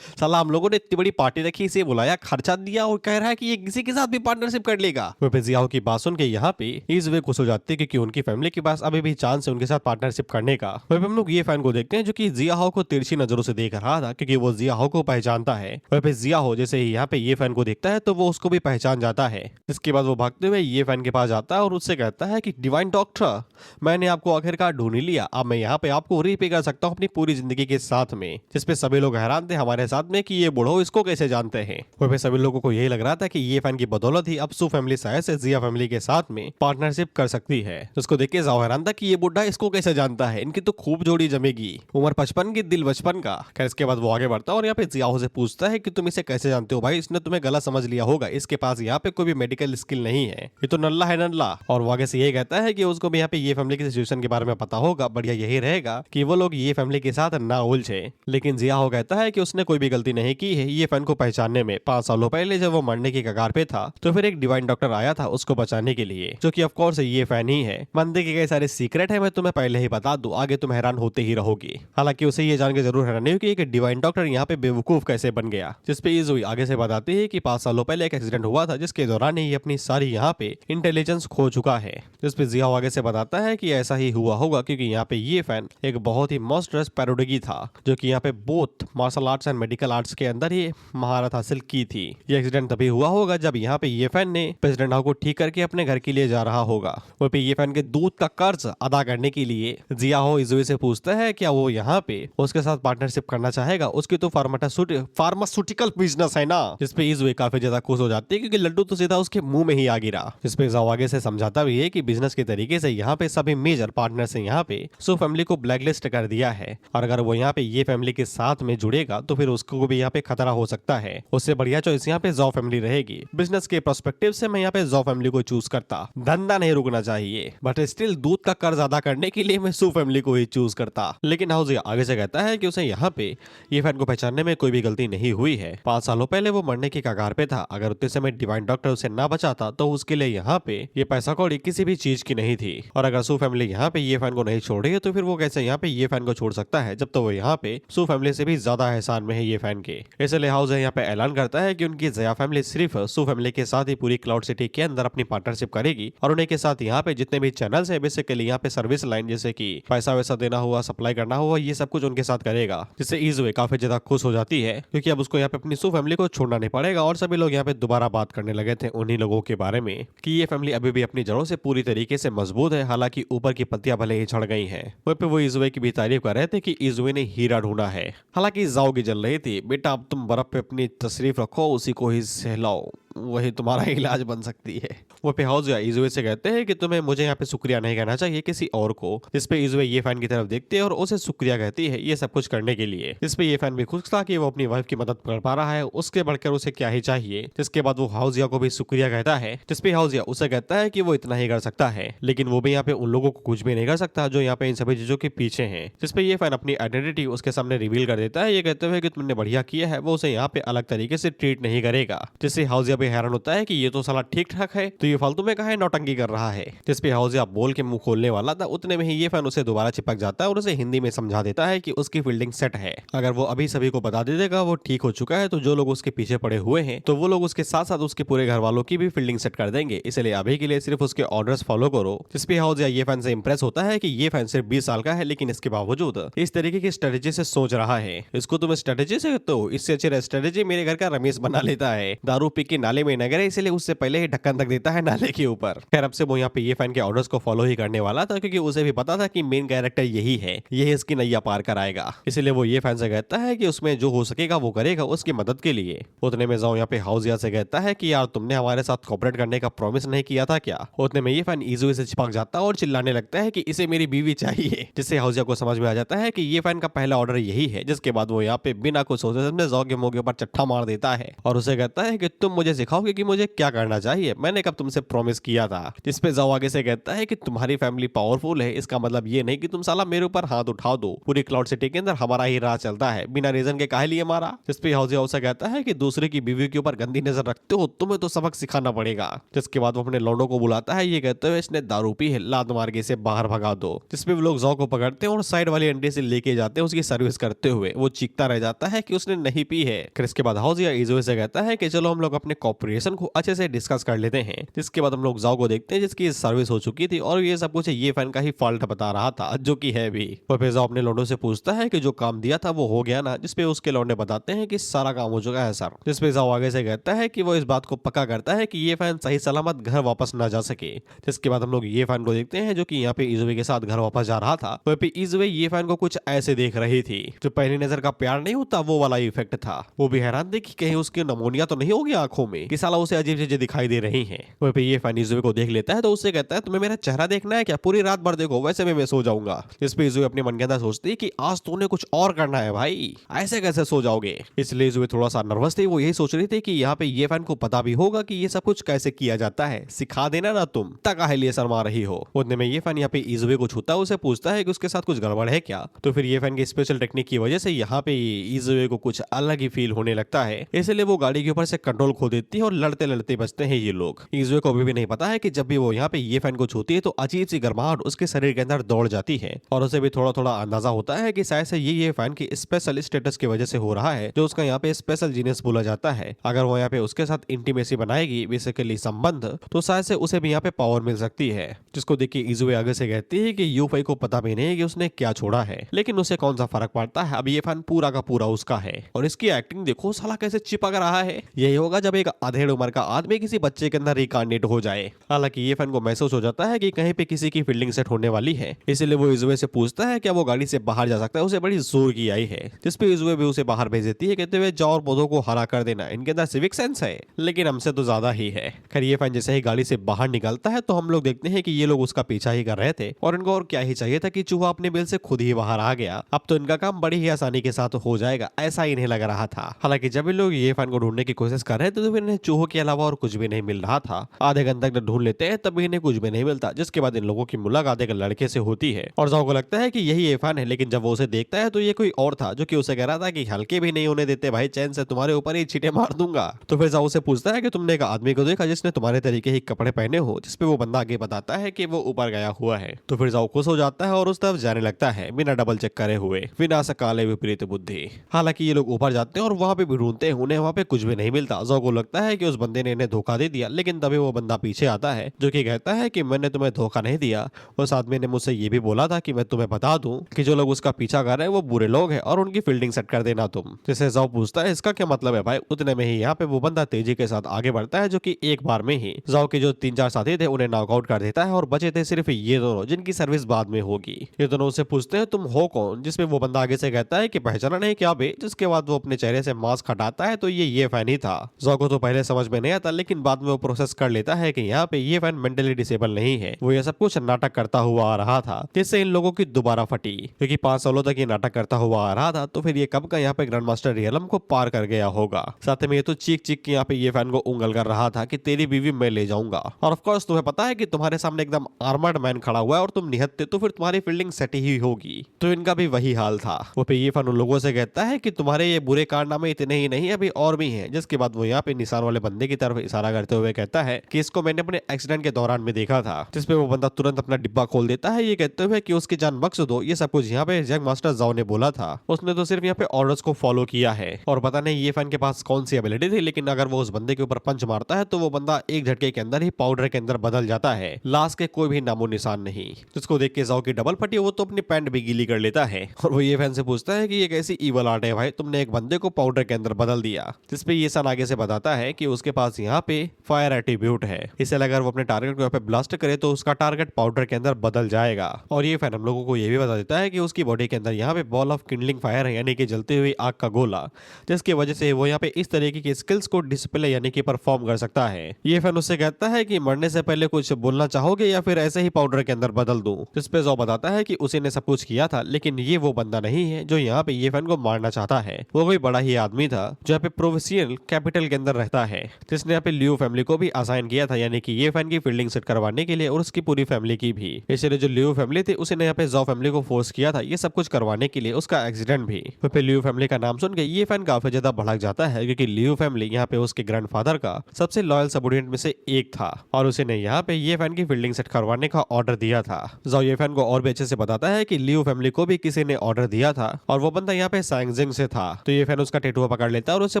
साला हम लोगों ने इतनी बड़ी पार्टी रखी, इसे बुलाया, खर्चा दिया, और कह रहा है कि ये किसी के साथ भी पार्टनरशिप कर लेगा। वहीं पे जिया हो की बात सुन के यहाँ पे इस वे खुश हो जाती है, क्योंकि उनकी फैमिली के पास अभी भी चांस है उनके साथ पार्टनरशिप करने का। वहीं पे हम लोग ये फैन को देखते हैं जो कि जिया हो को तिरछी नजरों से देख रहा था, क्योंकि वो जिया हो को पहचानता है। वहीं पे जिया हो जैसे ही यहाँ पे ये फैन को देखता है तो वो उसको भी पहचान जाता है। इसके बाद वो भागते हुए ये फैन के पास जाता है और उससे कहता है कि डिवाइन डॉक्टर, मैंने आपको आखिरकार ढूंढ ही लिया, अब मैं यहाँ पे आपको रीपे कर सकता हूँ अपनी पूरी जिंदगी के साथ में। जिसपे सभी लोग हैरान थे हमारे साथ में कि ये बूढ़ो इसको कैसे जानते हैं। वहीं पे सभी लोगों को यही लग रहा था कि ये फैन की बदौलत ही अब सू फैमिली शायद से जिया फैमिली के साथ में पार्टनरशिप कर सकती है। उसको देख के जाओ हैरान था कि ये बुढ़ा इसको कैसे जानता है, इनकी तो खूब जोड़ी जमेगी, उम्र 55 की दिल 55 का। खैर इसके बाद वो आगे बढ़ता है और यहाँ पे जियाहो से पूछता है कि तुम इसे कैसे जानते हो भाई, इसने तुम्हें गलत समझ लिया होगा, इसके पास यहाँ पे कोई भी मेडिकल स्किल नहीं है, ये तो नल्ला है नल्ला। और वो आगे से ये कहता है कि उसको भी यहाँ पे ये फैमिली की सिचुएशन के बारे में पता होगा, बढ़िया यही रहेगा कि वो लोग ये फैमिली के साथ ना उलझे। लेकिन जियाहो कहता है कि उसने कोई भी गलती नहीं की है ये फैन को पहचानने में। 5 सालों पहले जब वो मरने की कगार पे था तो फिर एक डिवाइन डॉक्टर आया था उसको बचाने के लिए, जो कि ऑफ कोर्स ये फैन ही है। बंदे के कई सारे सीक्रेट है, मैं तुम्हें पहले ही बता दूं, आगे तुम हैरान होते ही रहोगी। हालांकि उसे ये जान के जरूर हैरानी हुई कि डिवाइन डॉक्टर यहाँ पे बेवकूफ कैसे बन गया। जिसपे इजुई आगे से बताती है कि 5 सालों पहले एक एक्सीडेंट हुआ था जिसके दौरान ही अपनी सारी यहाँ पे इंटेलिजेंस खो चुका है। जिसपे जिया आगे से बताता है कि ऐसा ही हुआ होगा क्योंकि यहाँ पे ये फैन एक बहुत ही मॉन्स्टरस पैरोडिगी था, जो कि यहाँ पे both martial arts and medical arts के अंदर ही महारत हासिल की थी। ये एक्सीडेंट तभी हुआ होगा जब यहाँ पे ये फैन ने प्रेसिडेंट हाउ को ठीक करके अपने घर के लिए जा रहा होगा। वहीं पे ये फैन के दूध का कर्ज अदा करने के लिए जिया हो इजुई से पूछता है क्या वो यहाँ पे उसके साथ पार्टनरशिप करना चाहेगा, उसकी तो फार्मास्यूटिकल बिजनेस है ना। जिसपे इजुई काफी ज्यादा खुश हो जाती है क्योंकि लड्डू तो सीधा उसके मुंह में ही आ गिरा। जिसपे जाओ आगे से समझाता भी है कि बिजनेस के तरीके से यहाँ पे सभी मेजर पार्टनर से यहाँ पे सो फैमिली को ब्लैकलिस्ट कर दिया है, और अगर वो यहाँ पे ये फैमिली के साथ में जुड़ेगा तो फिर उसको भी यहाँ पे खतरा हो सकता है। उससे बढ़िया चॉइस यहाँ पे जॉ फैमिली रहेगी। बिजनेस के पर्सपेक्टिव से मैं यहाँ पे जॉ फैमिली को चूज करता, धंधा नहीं रुकना चाहिए, बट स्टिल दूध का कर्ज अदा करने के लिए मैं सू फैमिली को ही चूज करता। लेकिन हाउस आगे से कहता है कि उसे यहाँ पे ये फैन को पहचानने में कोई भी गलती नहीं हुई है। 5 सालों पहले वो मरने की कगार पे था, अगर उतने समय डिवाइन डॉक्टर उसे ना बचाता तो उसके लिए यहाँ पे ये पैसा कौड़ी किसी भी चीज की नहीं थी। और अगर सू फैमिली यहाँ पे ये फैन को नहीं छोड़ रही है तो फिर वो कैसे यहाँ पे ये फैन को छोड़ सकता है, जब तो वो यहाँ पे सू फैमिली से भी ज्यादा एहसान में है ये फैन के। इसलिए हाउस यहाँ पे ऐलान करता है कि उनकी जया फैमिली सिर्फ सू फैमिली के साथ ही पूरी क्लाउड सिटी के अंदर अपनी पार्टनरशिप करेगी, और उन्हीं के साथ यहाँ पे जितने भी चैनल्स है बेसिकली यहाँ पे सर्विस लाइन जैसे कि पैसा वैसा देना हुआ, सप्लाई करना हुआ, ये सब कुछ उनके साथ करेगा। जिससे इजुई काफी ज्यादा खुश हो जाती है क्योंकि अब उसको यहाँ पे अपनी सू फैमिली को छोड़ना नहीं पड़ेगा। और सभी लोग यहाँ पे दोबारा बात करने लगे थे उन्हीं लोगों के बारे में कि ये फैमिली अभी भी अपनी जड़ों से पूरी तरीके से मजबूत है, हालांकि ऊपर की पत्तियां भले ही झड़ गई हैं। वहीं पे वो इजुई की भी तारीफ कर रहे थे कि इजुई ने हीरा ढूंढा है। हालांकि जाओ की जल रही थी, बेटा अब तुम बर्फ पे अपनी तशरीफ रखो, उसी को ही सहलाओ। वही तुम्हारा इलाज बन सकती है। वो पे हाउजिया इजुए से कहते हैं कि तुम्हें मुझे यहाँ पे शुक्रिया नहीं कहना चाहिए, किसी और को। जिस पे इजुए ये फैन की तरफ देखते हैं और उसे शुक्रिया कहती है ये सब कुछ करने के लिए। इस पे ये फैन भी खुश था कि वो अपनी वाइफ की मदद कर पा रहा है, उसके बढ़कर उसे क्या ही चाहिए। जिसके बाद वो हाउजिया को भी शुक्रिया कहता है, जिसपे हाउजिया उसे कहता है कि वो इतना ही कर सकता है, लेकिन वो भी यहाँ पे उन लोगों को कुछ भी नहीं कर सकता जो यहाँ पे इन सभी चीजों के पीछे हैं। जिसपे ये फैन अपनी आइडेंटिटी उसके सामने रिवील कर देता है, ये कहते हुए कि तुमने बढ़िया किया है, वो उसे यहाँ पे अलग तरीके से ट्रीट नहीं करेगा। जिससे हाउजिया भी हैरान होता है कि ये तो साला ठीक ठाक है, तो ये फालतू में काहे नौटंकी कर रहा है। जिसपे हाउजिया बोल के मुंह खोलने वाला था, उतने में ही ये फैन उसे दोबारा चिपक जाता है और उसे हिंदी में समझा देता है कि उसकी फील्डिंग सेट है। अगर वो अभी सभी को बता दे देगा वो ठीक हो चुका है, तो जो लोग उसके पीछे पड़े हुए हैं तो वो लोग उसके साथ साथ उसके पूरे घर वालों की भी फील्डिंग सेट कर देंगे, इसलिए अभी के लिए सिर्फ उसके ऑर्डर्स फॉलो करो। जिसपे हाउजिया ये फैन से इंप्रेस होता है कि ये फैन सिर्फ 20 साल का है, लेकिन इसके बावजूद इस तरीके की स्ट्रेटेजी से सोच रहा है। इसको तुम स्ट्रेटेजी से कहते हो? इससे अच्छी स्ट्रेटेजी मेरे घर का रमेश बना लेता है, दारू पी के नाले में न गिरे इसलिए उससे पहले ही ढक्कन तक देता है नाले के ऊपर। खैर अब से वो यहाँ पे ये फैन के ऑर्डर्स को फॉलो ही करने वाला था, क्योंकि उसे भी पता था कि मेन कैरेक्टर यही है, यही इसकी नैया पार कराएगा। इसलिए वो ये फैन से कहता है कि उसमें जो हो सकेगा वो करेगा उसकी मदद के लिए। उतने में जाओ यहाँ पे हाउजिया से कहता है कि यार तुमने हमारे साथ कोऑपरेट करने का प्रॉमिस नहीं किया था क्या? उतने में ये फैन इजुए से चिपक जाता है और चिल्लाने लगता है कि इसे मेरी बीवी चाहिए। जिससे हाउजिया को समझ में आ जाता है कि ये फैन का पहला ऑर्डर यही है। जिसके बाद वो यहाँ पे बिना कुछ सोचे समझे जाओ के मुंह के ऊपर चट्टा मार देता है और उसे कहता है कि तुम मुझे सिखाओगे कि मुझे क्या करना चाहिए, मैंने कब तुमसे प्रॉमिस किया था। जिसपे जाओ आगे से कहता है कि तुम्हारी फैमिली पावरफुल है, इसका मतलब ये नहीं कि तुम साला मेरे ऊपर हाथ उठा दो, पूरी क्लाउड सिटी के अंदर हमारा ही राज चलता है, बिना रीजन के काहे लिए मारा। जिसपे हाउजिया उसे कहता है कि दूसरे की बीवी के ऊपर गंदी नजर रखते हो, तुम्हें तो सबक सिखाना पड़ेगा। जिसके बाद वो अपने लौंडों को बुलाता है, ये कहते हुए इसने दारू पी है, लात मार के इसे बाहर भगा दो। जिसपे वो लोग जाओ को पकड़ते हैं और साइड वाली अंडे से लेके जाते हैं उसकी सर्विस करते हुए। वो चीखता रह जाता है कि उसने नहीं पी है। फिर इसके बाद हाउजिया इजुए से कहता है कि चलो हम लोग अपने कॉर्पोरेशन को अच्छे से डिस्कस कर लेते हैं। जिसके बाद हम लोग जाओ को देखते हैं जिसकी सर्विस हो चुकी थी और ये सब कुछ ये फैन का ही फॉल्ट बता रहा था, जो कि है भी। और फिर जाओ अपने लौंडों से पूछता है कि जो काम दिया था वो हो गया ना? जिसपे उसके लौंडे बताते हैं कि सारा काम हो चुका है सर। जिसपे जाओ आगे से कहता है कि वो इस बात को पक्का करता है कि ये फैन सही सलामत घर वापस ना जा सके। जिसके बाद हम लोग ये फैन को देखते हैं जो कि यहाँ पे इजुए के साथ घर वापस जा रहा था। वहीं पे इजुए ये फैन को कुछ ऐसे देख रही थी, जो पहली नजर का प्यार नहीं होता वो वाला इफेक्ट था। वो भी हैरान थी कि कहीं उसकी नमोनिया तो नहीं हो गया आंखों में, कि साला उसे अजीब चीजें दिखाई दे रही हैं। वहीं पे ये फैन इजुए को देख लेता है तो उससे कहता है तुम्हें मेरा चेहरा देखना है क्या? पूरी रात भर देखो, वैसे में मैं सो जाऊंगा। जिस पे इजुए अपने मन के अंदर सोचती है कि आज तूने कुछ और करना है भाई, ऐसे कैसे सो जाओगे। इसलिए इजुए थोड़ा सा नर्वस थी, वो यही सोच रही थी कि यहाँ पे ये फैन को पता भी होगा कि ये सब कुछ कैसे किया जाता है, सिखा देना ना तुम, तक लिए शर्मा रही हो। उतने में ये फैन यहाँ पे इजुए को छूता है, उसे पूछता है कि उसके साथ कुछ गड़बड़ है क्या। तो फिर ये फैन की स्पेशल टेक्निक की वजह से यहाँ पे इजुए को कुछ अलग ही फील होने लगता है, इसलिए वो गाड़ी के ऊपर से कंट्रोल खो देती है और लड़ते लड़ते बचते हैं ये लोग। इजुए को अभी भी नहीं पता है कि जब भी वो यहाँ पे ये फैन को छूती है तो अजीब सी गर्माहट उसके शरीर के अंदर दौड़ जाती है और उसे भी थोड़ा थोड़ा अंदाजा होता है कि शायद से ये फैन की स्पेशल स्टेटस की वजह से हो रहा है, जो उसका यहाँ पे स्पेशल जीनियस बोला जाता है। अगर वो यहाँ पे उसके साथ इंटीमेसी बनाएगी, बेसिकली संबंध, तो शायद से उसे भी यहाँ पे पावर मिल सकती है। जिसको देख के इजुए आगे से कहती है कि यूफाई को पता भी नहीं है कि उसने क्या छोड़ा है, लेकिन उसे कौन सा फर्क पड़ता है, अब ये फैन पूरा का पूरा उसका है। और इसकी एक्टिंग देखो, साला कैसे चिपक रहा है। यही होगा जब एक अधेड़ उम्र का आदमी किसी बच्चे के अंदर रिकार्नेट हो जाए। हालांकि ये फैन को महसूस हो जाता है कि कहीं पे किसी की फील्डिंग सेट होने वाली है, इसलिए वो इजुए से पूछता है क्या वो गाड़ी से बाहर जा सकता है। उसे बड़ी जोर की आई है, जिसपे इजुए भी उसे बाहर भेज देती है, कहते हुए जाओ और पौधों को हरा कर देना, इनके अंदर सिविक सेंस है, लेकिन हमसे तो ज्यादा ही है। खैर ये फैन जैसे ही गाड़ी से बाहर निकलता है तो हम लोग देखते हैं कि ये लोग उसका पीछा ही कर रहे थे और इनको और क्या ही चाहिए था कि चूहा अपने बिल से खुद ही बाहर आ गया। अब तो इनका काम बड़ी ही आसानी के साथ हो जाएगा, ऐसा ही नहीं लग रहा था। हालांकि जब इन लोग ये फैन को ढूंढने की कोशिश कर रहे थे तो फिर इन्हें चूहों के अलावा और कुछ भी नहीं मिल रहा था। आधे घंटे तक ढूंढ लेते हैं तब भी इन्हें कुछ भी नहीं मिलता। जिसके बाद इन लोगों की मुलाकात एक लड़के से होती है और जाओ को लगता है कि यही ये फैन है, लेकिन जब वो उसे देखता है तो ये कोई और था, जो कि उसे कह रहा था कि हल्के भी नहीं होने देते भाई, चैन से तुम्हारे ऊपर ही छींटे मार दूंगा। तो फिर जाओ उसे पूछता है कि तुमने एक आदमी को देखा जिसने तुम्हारे तरीके ही कपड़े पहने हो। जिसपे वो बंदा आगे बताता है कि वो ऊपर गया हुआ है। तो फिर जाओ खुश हो जाता है और उस तरफ जाने लगता है बिना डबल चेक करे हुए, विनाश काले विपरीत बुद्धि। हालांकि ये लोग ऊपर जाते हैं और वहां पे भी ढूंढते हैं, उन्हें वहां पे कुछ भी नहीं मिलता। जाओ को लगता है कि उस बंदे ने इन्हें धोखा दे दिया, लेकिन तभी वो बंदा पीछे आता है जो कि कहता है कि मैंने तुम्हें धोखा नहीं दिया, उस आदमी ने मुझसे ये भी बोला था कि मैं तुम्हें बता दूं कि जो लोग उसका पीछा कर रहे हैं वो बुरे लोग हैं और उनकी फील्डिंग सेट कर देना तुम। जैसे जाओ पूछता है इसका क्या मतलब है भाई। उतने में ही यहाँ पे वो बंदा तेजी के साथ आगे बढ़ता है, जो कि एक बार में ही जाओ के जो 3-4 साथी थे उन्हें नॉकआउट कर देता है और बचे थे सिर्फ ये दोनों, जिनकी सर्विस बाद में होगी। ये दोनों उससे पूछते हैं तुम हो कौन, जिसमें वो बंदा आगे से कहता है कि पहचाना नहीं क्या बे। जिसके बाद वो अपने चेहरे से मास्क हटाता है तो ये फैन ही था। जाओ को तो पहले समझ में नहीं आता, लेकिन बाद में वो प्रोसेस कर लेता है कि यहाँ पे ये फैन मेंटली डिसेबल नहीं है, वो ये सब कुछ नाटक करता हुआ आ रहा था, जिससे इन लोगों की दोबारा फटी। क्योंकि 5 सालों तक ये नाटक करता हुआ आ रहा था, तो फिर ये कब का यहाँ पे ग्रैंड मास्टर रियलम को पार कर गया होगा। साथ में ये तो चीख चीख के यहाँ पे ये फैन को उंगल कर रहा था कि तेरी बीवी मैं ले जाऊंगा। और ऑफ कोर्स तुम्हें पता है कि तुम्हारे सामने एकदम आर्मर्ड मैन खड़ा हुआ है और तुम निहत्ते, तो फिर तुम्हारी फील्डिंग सेटी ही होगी। तो इनका भी वही हाल था। वो पे ये फैन उन लोगों से कहता है कि तुम्हारे ये बुरे कारनामे इतने ही नहीं, अभी और भी हैं। जिसके बाद वो यहाँ पे निशान वाले बंदे की तरफ इशारा करते हुए कहता है कि इसको मैंने अपने एक्सीडेंट के दौरान में देखा था। जिसपे वो बंदा तुरंत अपना डिब्बा खोल देता है, ये कहते हुए कि उसकी जान बख्श दो। ये सब कुछ यहाँ पे यंग मास्टर जाओ ने बोला था, उसने तो सिर्फ यहाँ पे ऑर्डर्स को फॉलो किया है। और पता नहीं ये फैन के पास कौन सी एबिलिटी थी, लेकिन अगर वो उस बंदे के ऊपर पंच मारता है तो वो बंदा एक झटके के अंदर ही पाउडर के अंदर बदल जाता है, लाश के कोई भी नामो निशान नहीं। जिसको देख के जाओ की डबल फटी, वो तो अपनी पैंट भी गीली कर लेता है। और वो ये फैन से पूछता है कि ये कैसी इवल आर्ट है भाई, तुमने एक बंदे को पाउडर के अंदर बदल दिया। जिसपे ये सन आगे से बताता है कि उसके पास यहाँ पे फायर एट्रीब्यूट है, इसलिए अगर वो अपने टारगेट को यहाँ पे ब्लास्ट करे तो उसका टारगेट पाउडर के अंदर बदल जाएगा। और ये फैन हम लोगों को ये भी बता देता है कि उसकी बॉडी के अंदर यहाँ पे बॉल ऑफ किंडलिंग फायर है, यानी कि जलती हुई आग का गोला, जिसकी वजह से वो यहाँ पे इस तरीके की स्किल्स को डिस्प्ले यानी कि परफॉर्म कर सकता है। ये फैन उससे कहता है कि मरने से पहले कुछ बोलना चाहोगे या फिर ऐसे ही पाउडर के अंदर बदल दूं। जिसपे जो बताता है कि उसी ने सब कुछ किया था, लेकिन ये वो बंदा नहीं है जो यहाँ पे ये फैन को मारना चाहता है। वो कोई बड़ा ही आदमी था जो यहाँ पे प्रोविंशियल कैपिटल के अंदर रहता है, जिसने यहाँ पे लियो फैमिली को भी असाइन किया था, यानी कि ये फैन की फील्डिंग सेट करवाने के लिए और उसकी पूरी फैमिली की भी। इसलिए जो लियो फैमिली थी उसने यहाँ पे जाओ फैमिली को फोर्स किया था ये सब कुछ करवाने के लिए, उसका एक्सीडेंट भी। तो फिर लियो फैमिली का नाम सुन के ये फैन काफी ज्यादा भड़क जाता है, क्योंकि लियो फैमिली यहाँ पे उसके ग्रैंडफादर का सबसे लॉयल सबऑर्डिनेट में से एक था और उसने यहाँ पे ये फैन की फील्डिंग सेट करवाने का ऑर्डर दिया था। जाओ ये फैन को और भी अच्छे से बताता है कि लियो फैमिली को भी किसी ने ऑर्डर दिया था और वो बंदा यहाँ पे सैंगजिंग से था। तो ये फैन उसका टेटुआ पकड़ लेता है और उससे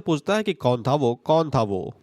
पूछता है कि कौन था वो, कौन था वो।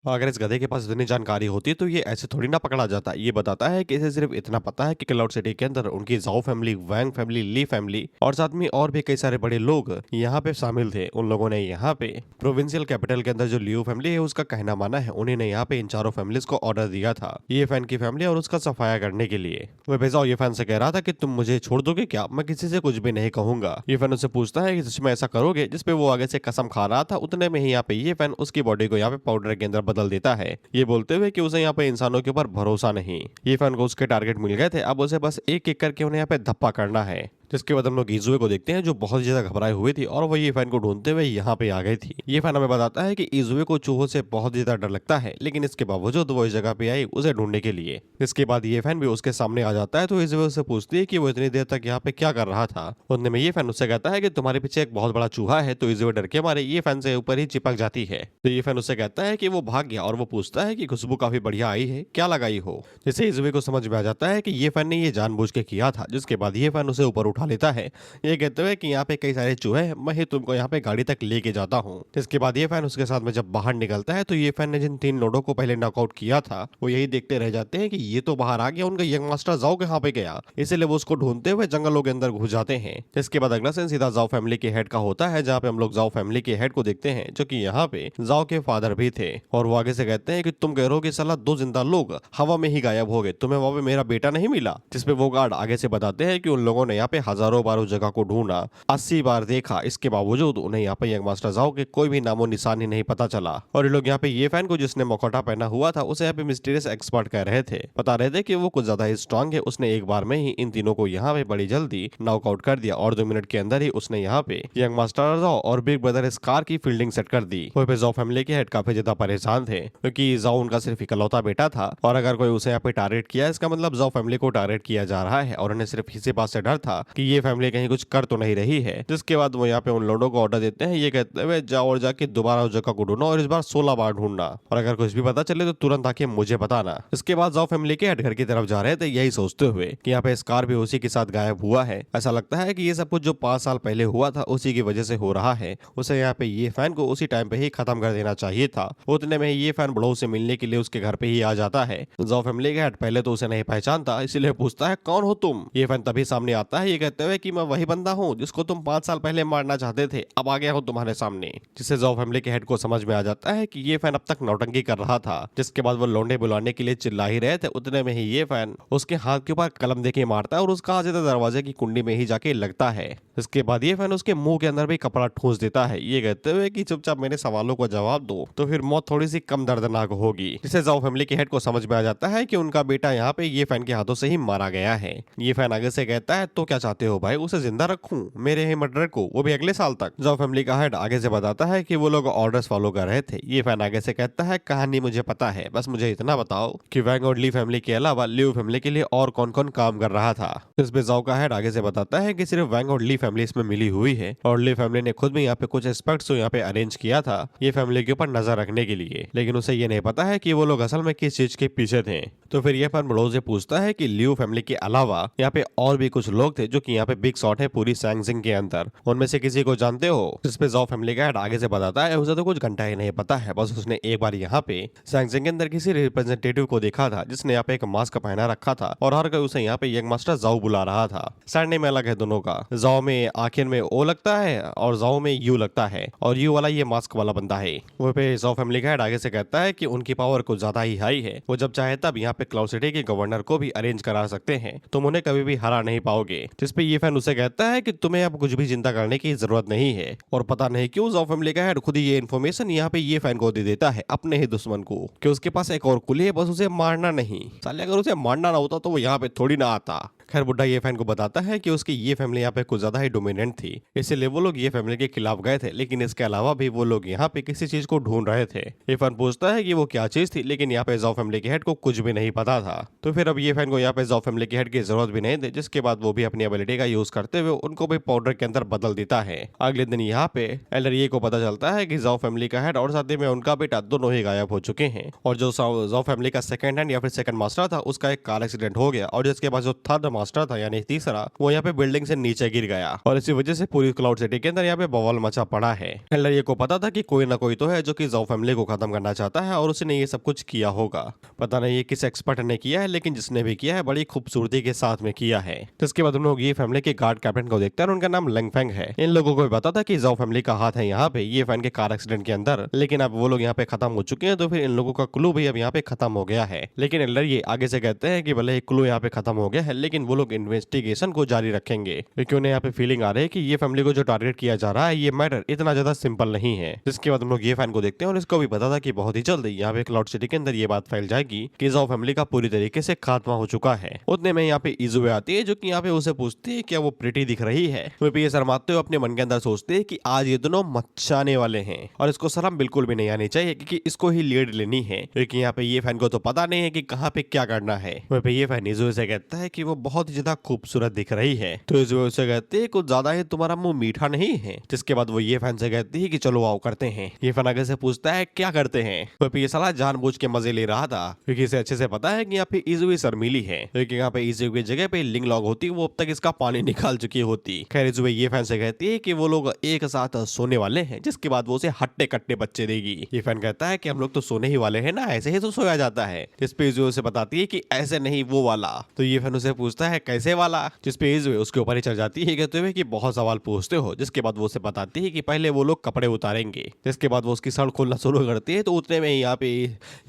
अगर इस गधे के पास इतनी जानकारी होती तो ये ऐसे थोड़ी ना पकड़ा जाता। ये बताता है कि इसे सिर्फ इतना पता है कि क्लाउड सिटी के अंदर उनकी जाओ फैमिली, वैंग फैमिली, ली फैमिली और साथ में और भी कई सारे बड़े लोग यहाँ पे शामिल थे। उन लोगों ने यहाँ पे प्रोविंशियल कैपिटल के अंदर जो लियो फैमिली है उसका कहना माना है, उन्होंने यहाँ पे इन चारों फैमिलीज को ऑर्डर दिया था ये फैन की फैमिली और उसका सफाया करने के लिए। वह भेजाओ ये फैन से कह रहा था कि तुम मुझे छोड़ दोगे क्या, मैं किसी से कुछ भी नहीं कहूंगा। ये फैन उससे पूछता है कि सच में ऐसा करोगे, जिसपे वो आगे से कसम खा रहा था। उतने में ही यहाँ पे ये फैन उसकी बॉडी को यहाँ पे पाउडर के अंदर बदल देता है, ये बोलते हुए कि उसे यहाँ पे इंसानों के ऊपर भरोसा नहीं। ये फैन को उसके टारगेट मिल गए थे, अब उसे बस एक एक करके उन्हें यहाँ पे धप्पा करना है। जिसके बाद हम लोग इजुए को देखते हैं जो बहुत ज्यादा घबराई हुई थी और वो ये फैन को ढूंढते हुए यहाँ पे आ गई थी। ये फैन हमें बताता है कि इजुए को चूहों से बहुत ज्यादा डर लगता है, लेकिन इसके बावजूद वो इस जगह पे आई उसे ढूंढने के लिए। इसके बाद ये फैन भी उसके सामने आ जाता है, तो इजुए उससे पूछती है कि वो इतनी देर तक यहाँ पे क्या कर रहा था। उतने में ये फैन उससे कहता है कि तुम्हारे पीछे एक बहुत बड़ा चूहा है। तो इजुए डर के मारे ये फैन से ऊपर ही चिपक जाती है। तो ये फैन उससे कहता है कि वो भाग गया और वो पूछता है कि खुशबू काफी बढ़िया आई है, क्या लगाई हो। जिससे इजुए को समझ में आ जाता है कि ये फैन ने ये जानबूझ के किया था। जिसके बाद ये फैन उसे ऊपर उठा लेता है, ये कहते हुए कि यहाँ पे कई सारे चूहे हैं, मैं ही तुमको यहाँ पे गाड़ी तक लेके जाता हूँ। इसके बाद ये फैन उसके साथ में जब बाहर निकलता है तो ये फैन ने जिन 3 लोडों को पहले नॉकआउट किया था वो यही देखते रह जाते हैं कि ये तो बाहर आ गया, उनका यंग मास्टर जाओ कहाँ पे गया। इसीलिए वो उसको ढूंढते हुए जंगलों के अंदर घुस जाते हैं। इसके बाद अगला सीन सीधा जाओ फैमिली के हेड का होता है, जहाँ पे हम लोग जाओ फैमिली के हेड को देखते हैं जो कि यहाँ पे जाओ के फादर भी थे। और वो आगे से कहते हैं कि तुम कह रहे हो कि साला 2 जिंदा लोग हवा में ही गायब हो गए, तुम्हें वहां पे मेरा बेटा नहीं मिला। जिसपे वो गार्ड आगे से बताते हैं कि उन लोगों ने यहाँ पे हजारों बार उस जगह को ढूंढा, 80 बार देखा, इसके बावजूद उन्हें यहाँ पे यंग मास्टर जाओ के कोई भी नामो निशान ही नहीं पता चला। और ये लोग यहाँ पे ये फैन को जिसने मुखौटा पहना हुआ था उसे यहाँ पे मिस्टीरियस एक्सपर्ट कह रहे थे, बता रहे थे कि वो कुछ ज्यादा ही स्ट्रांग है। उसने एक बार में ही इन तीनों को यहाँ पे बड़ी जल्दी नॉकआउट कर दिया और 2 मिनट के अंदर ही उसने यहाँ पे यंग मास्टर जाओ और बिग ब्रदर स्कार की फील्डिंग सेट कर दी। वहीं पे जाओ फैमिली के हेड काफी ज्यादा परेशान थे, क्योंकि जाओ उनका सिर्फ इकलौता बेटा था और अगर कोई उसे यहाँ पे टारगेट किया इसका मतलब जाओ फैमिली को टारगेट किया जा रहा है और उन्हें सिर्फ इसी बात से डर था कि ये फैमिली कहीं कुछ कर तो नहीं रही है। जिसके बाद वो यहाँ पे उन लोगों को ऑर्डर देते हैं, ये कहते हुए जाओ और जाके दोबारा उस जगह को ढूंढना और इस बार 16 बार ढूंढना और अगर कुछ भी पता चले तो तुरंत आके मुझे बताना। इसके बाद जाओ फैमिली के हेड घर की तरफ जा रहे थे, यही सोचते हुए कि यहाँ पे स्कार भी उसी के साथ गायब हुआ है। ऐसा लगता है कि ये सब कुछ जो 5 साल पहले हुआ था उसी की वजह से हो रहा है। उसे यहाँ पे ये फैन को उसी टाइम पे ही खत्म कर देना चाहिए था। उतने में ये फैन बड़ों से मिलने के लिए उसके घर पे ही आ जाता है। जाओ फैमिली का हेड पहले तो उसे नहीं पहचानता, इसीलिए पूछता है कौन हो तुम। ये फैन तभी सामने आता है, ये कहते हुए कि मैं वही बंदा हूँ जिसको तुम 5 साल पहले मारना चाहते थे, अब आ गया हूँ तुम्हारे सामने। जिससे ज़ाओ फैमिली के हेड को समझ में आ जाता है कि ये फैन अब तक नौटंकी कर रहा था। जिसके बाद वो लौंडे बुलाने के लिए चिल्ला ही रहे थे, उतने में ही ये फैन उसके हाथ के ऊपर कलम देके मारता है और उसका हाथ सीधा दरवाजे की कुंडी में ही जाके लगता है। इसके बाद ये फैन उसके मुंह के अंदर भी कपड़ा ठूंस देता है, ये कहते हुए कि चुपचाप मेरे सवालों को जवाब दो तो फिर मौत थोड़ी सी कम दर्दनाक होगी। जिससे ज़ाओ फैमिली के हेड को समझ में आ जाता है कि उनका बेटा यहाँ पे ये फैन के हाथों से ही मारा गया है। ये फैन आगे से कहता है, तो क्या चाहते हो भाई, उसे जिंदा रखूं मेरे ही मर्डर को, वो भी अगले साल तक। ज़ाओ फैमिली का हेड आगे से बताता है कि वो लोग ऑर्डर्स फॉलो कर रहे थे। ये फैन आगे से कहता है, कहानी मुझे पता है, बस मुझे इतना बताओ कि वैंग और ली फैमिली के अलावा लियो फैमिली के लिए और कौन कौन काम कर रहा था। इस पे ज़ाओ का हेड आगे से बताता है कि सिर्फ वैंग और ली फैमिली इसमें मिली हुई है और ली फैमिली ने खुद भी यहाँ पे कुछ एक्सपर्ट्स को यहाँ पे अरेंज किया था ये फैमिली के ऊपर नजर रखने के लिए, लेकिन उसे ये नहीं पता है कि वो लोग असल में किस चीज के पीछे थे। तो फिर ये फैन बड़ों से पूछता है कि लियो फैमिली के अलावा यहाँ पे और भी कुछ लोग थे जो कि यहाँ पे बिग शॉट है पूरी सैंगजिंग के अंदर, उनमें से किसी को जानते हो? जिस पे ज़ाओ फैमिली का हेड आगे से बताता है उसे तो कुछ घंटा ही नहीं पता है, बस उसने एक बार यहाँ पे सैंगजिंग के अंदर किसी रिप्रेजेंटेटिव को देखा था जिसने यहाँ पे एक मास्क पहना रखा था और हर कोई उसे यहाँ पे यंग मास्टर ज़ाओ बुला रहा था। सरनेम में अलग है दोनों का, ज़ाओ में आखिर में ओ लगता है और ज़ाओ में यू लगता है और यू वाला ये मास्क वाला बंदा है। वो पे ज़ाओ फैमिली का हेड आगे से कहता है कि उनकी पावर कुछ ज्यादा ही हाई है, वो जब चाहे तब यहाँ पे क्लाउड सिटी के गवर्नर को भी अरेंज करा सकते हैं, तुम उन्हें कभी भी हरा नहीं पाओगे। जिसपे ये फैन उसे कहता है कि तुम्हें अब कुछ भी चिंता करने की जरूरत नहीं है और पता नहीं क्यों ज़ाओ फैमिली का हेड खुद ही ये इन्फॉर्मेशन यहाँ पे ये फैन को दे देता है अपने ही दुश्मन को कि उसके पास एक और कुली है, बस उसे मारना नहीं। साले अगर उसे मारना ना होता तो वो यहाँ पे थोड़ी ना आता। खैर बुड्ढा ये फैन को बताता है कि उसकी ये फैमिली यहाँ पे कुछ ज्यादा ही डोमिनेंट थी, इसलिए वो लोग ये फैमिली के खिलाफ गए थे, लेकिन इसके अलावा भी वो लोग यहाँ पे किसी चीज को ढूंढ रहे थे। ये फैन पूछता है कि वो क्या चीज थी, लेकिन यहाँ पे ज़ाओ फैमिली के हेड को कुछ भी नहीं पता था। तो फिर अब ये फैन को यहाँ पे ज़ाओ फैमिली के हेड की जरूरत भी नहीं थी, जिसके बाद वो भी अपनी एबिलिटी का यूज करते हुए उनको भी पाउडर के अंदर बदल देता है। अगले दिन यहाँ पे एल्डर ये को पता चलता है कि ज़ाओ फैमिली का हेड और साथ ही में उनका बेटा दोनों ही गायब हो चुके हैं और जो ज़ाओ फैमिली का सेकंड हैंड या फिर सेकंड मास्टर था उसका एक कार एक्सीडेंट हो गया और जिसके बाद जो थर्ड मास्टर था यानी तीसरा वो यहाँ पे बिल्डिंग से नीचे गिर गया और इसी वजह से पूरी क्लाउड सिटी के अंदर यहाँ पे बवाल मचा पड़ा है। एल्डर ये को पता था कि कोई ना कोई तो है जो कि ज़ाओ फैमिली को खत्म करना चाहता है और उसने ये सब कुछ किया होगा। पता नहीं ये किस एक्सपर्ट ने किया है, लेकिन जिसने भी किया है बड़ी खूबसूरती के साथ में किया है। जिसके बाद हम लोग ये फैमिली के गार्ड कैप्टन को देखते हैं, उनका नाम लंगफेंग है। इन लोगों को भी पता था कि ज़ाओ फैमिली का हाथ है यहाँ पे ये फैन के कार एक्सीडेंट के अंदर, लेकिन अब वो लोग यहाँ पे खत्म हो चुके हैं, तो फिर इन लोगों का क्लू भी अब यहाँ पे खत्म हो गया है। लेकिन एल्डर ये आगे से कहते हैं कि भले क्लू यहाँ पे खत्म हो गया है, लेकिन वो लोग इन्वेस्टिगेशन को जारी रखेंगे क्योंकि उन्हें यहाँ पे फीलिंग आ रही है कि ये फैमिली को जो टारगेट किया जा रहा है ये मैटर इतना ज्यादा सिंपल नहीं है। जिसके बाद हम लोग ये फैन को देखते हैं और इसको भी पता था कि बहुत ही जल्द यहाँ पे क्लाउड सिटी के अंदर ये बात फैल जाएगी कि ज़ाओ फैमिली का पूरी तरीके से खात्मा हो चुका है। उतने में यहाँ पे इजुए आती है जो कि यहाँ पे उसे पूछती है क्या वो प्रिटी दिख रही है। वो भी ये शर्माते हुए अपने मन के अंदर सोचते हैं कि आज ये दोनों मचाने वाले हैं और इसको शर्म बिल्कुल भी नहीं आनी चाहिए क्योंकि इसको ही लीड लेनी है, क्योंकि यहाँ पे ये फैन को तो पता नहीं है कि कहाँ पे क्या करना है। वहीं पे ये फैन इजुए से कहता है कि वो बहुत ही ज्यादा खूबसूरत दिख रही है, तो इजुए उसे कहते हैं कुछ ज्यादा ही तुम्हारा मुंह मीठा नहीं है। जिसके बाद वो ये फैन से कहती है कि चलो आओ करते हैं। ये फैन आगे से पूछता है क्या करते हैं। वहीं पे ये साला जानबूझ के मजे ले रहा था क्योंकि इसे अच्छे से पता है कि यहाँ पे इजुए शर्मीली है, क्योंकि यहाँ पे इजुए की जगह पे लिंग लॉग होती वो अब तक इसका पानी निकाल चुकी होती। खैर इजुए ये फैन से कहती है कि वो लोग एक साथ सोने वाले हैं, जिसके बाद वो उसे हट्टे कट्टे बच्चे देगी। ये फैन कहता है कि हम लोग तो सोने ही वाले हैं ना, ऐसे ही तो सोया जाता है। जिसपे इजुए उसे बताती है कि ऐसे नहीं वो वाला। तो ये फैन उसे पूछता है कैसे वाला, जिसपे इजुए उसके ऊपर ही चढ़ जाती है कहते हुए कि बहुत सवाल पूछते हो। जिसके बाद वो उसे बताती है कि पहले वो लोग कपड़े उतारेंगे। जिसके बाद वो उसकी शर्ट खोलना शुरू करती है, तो उतने में यहाँ पे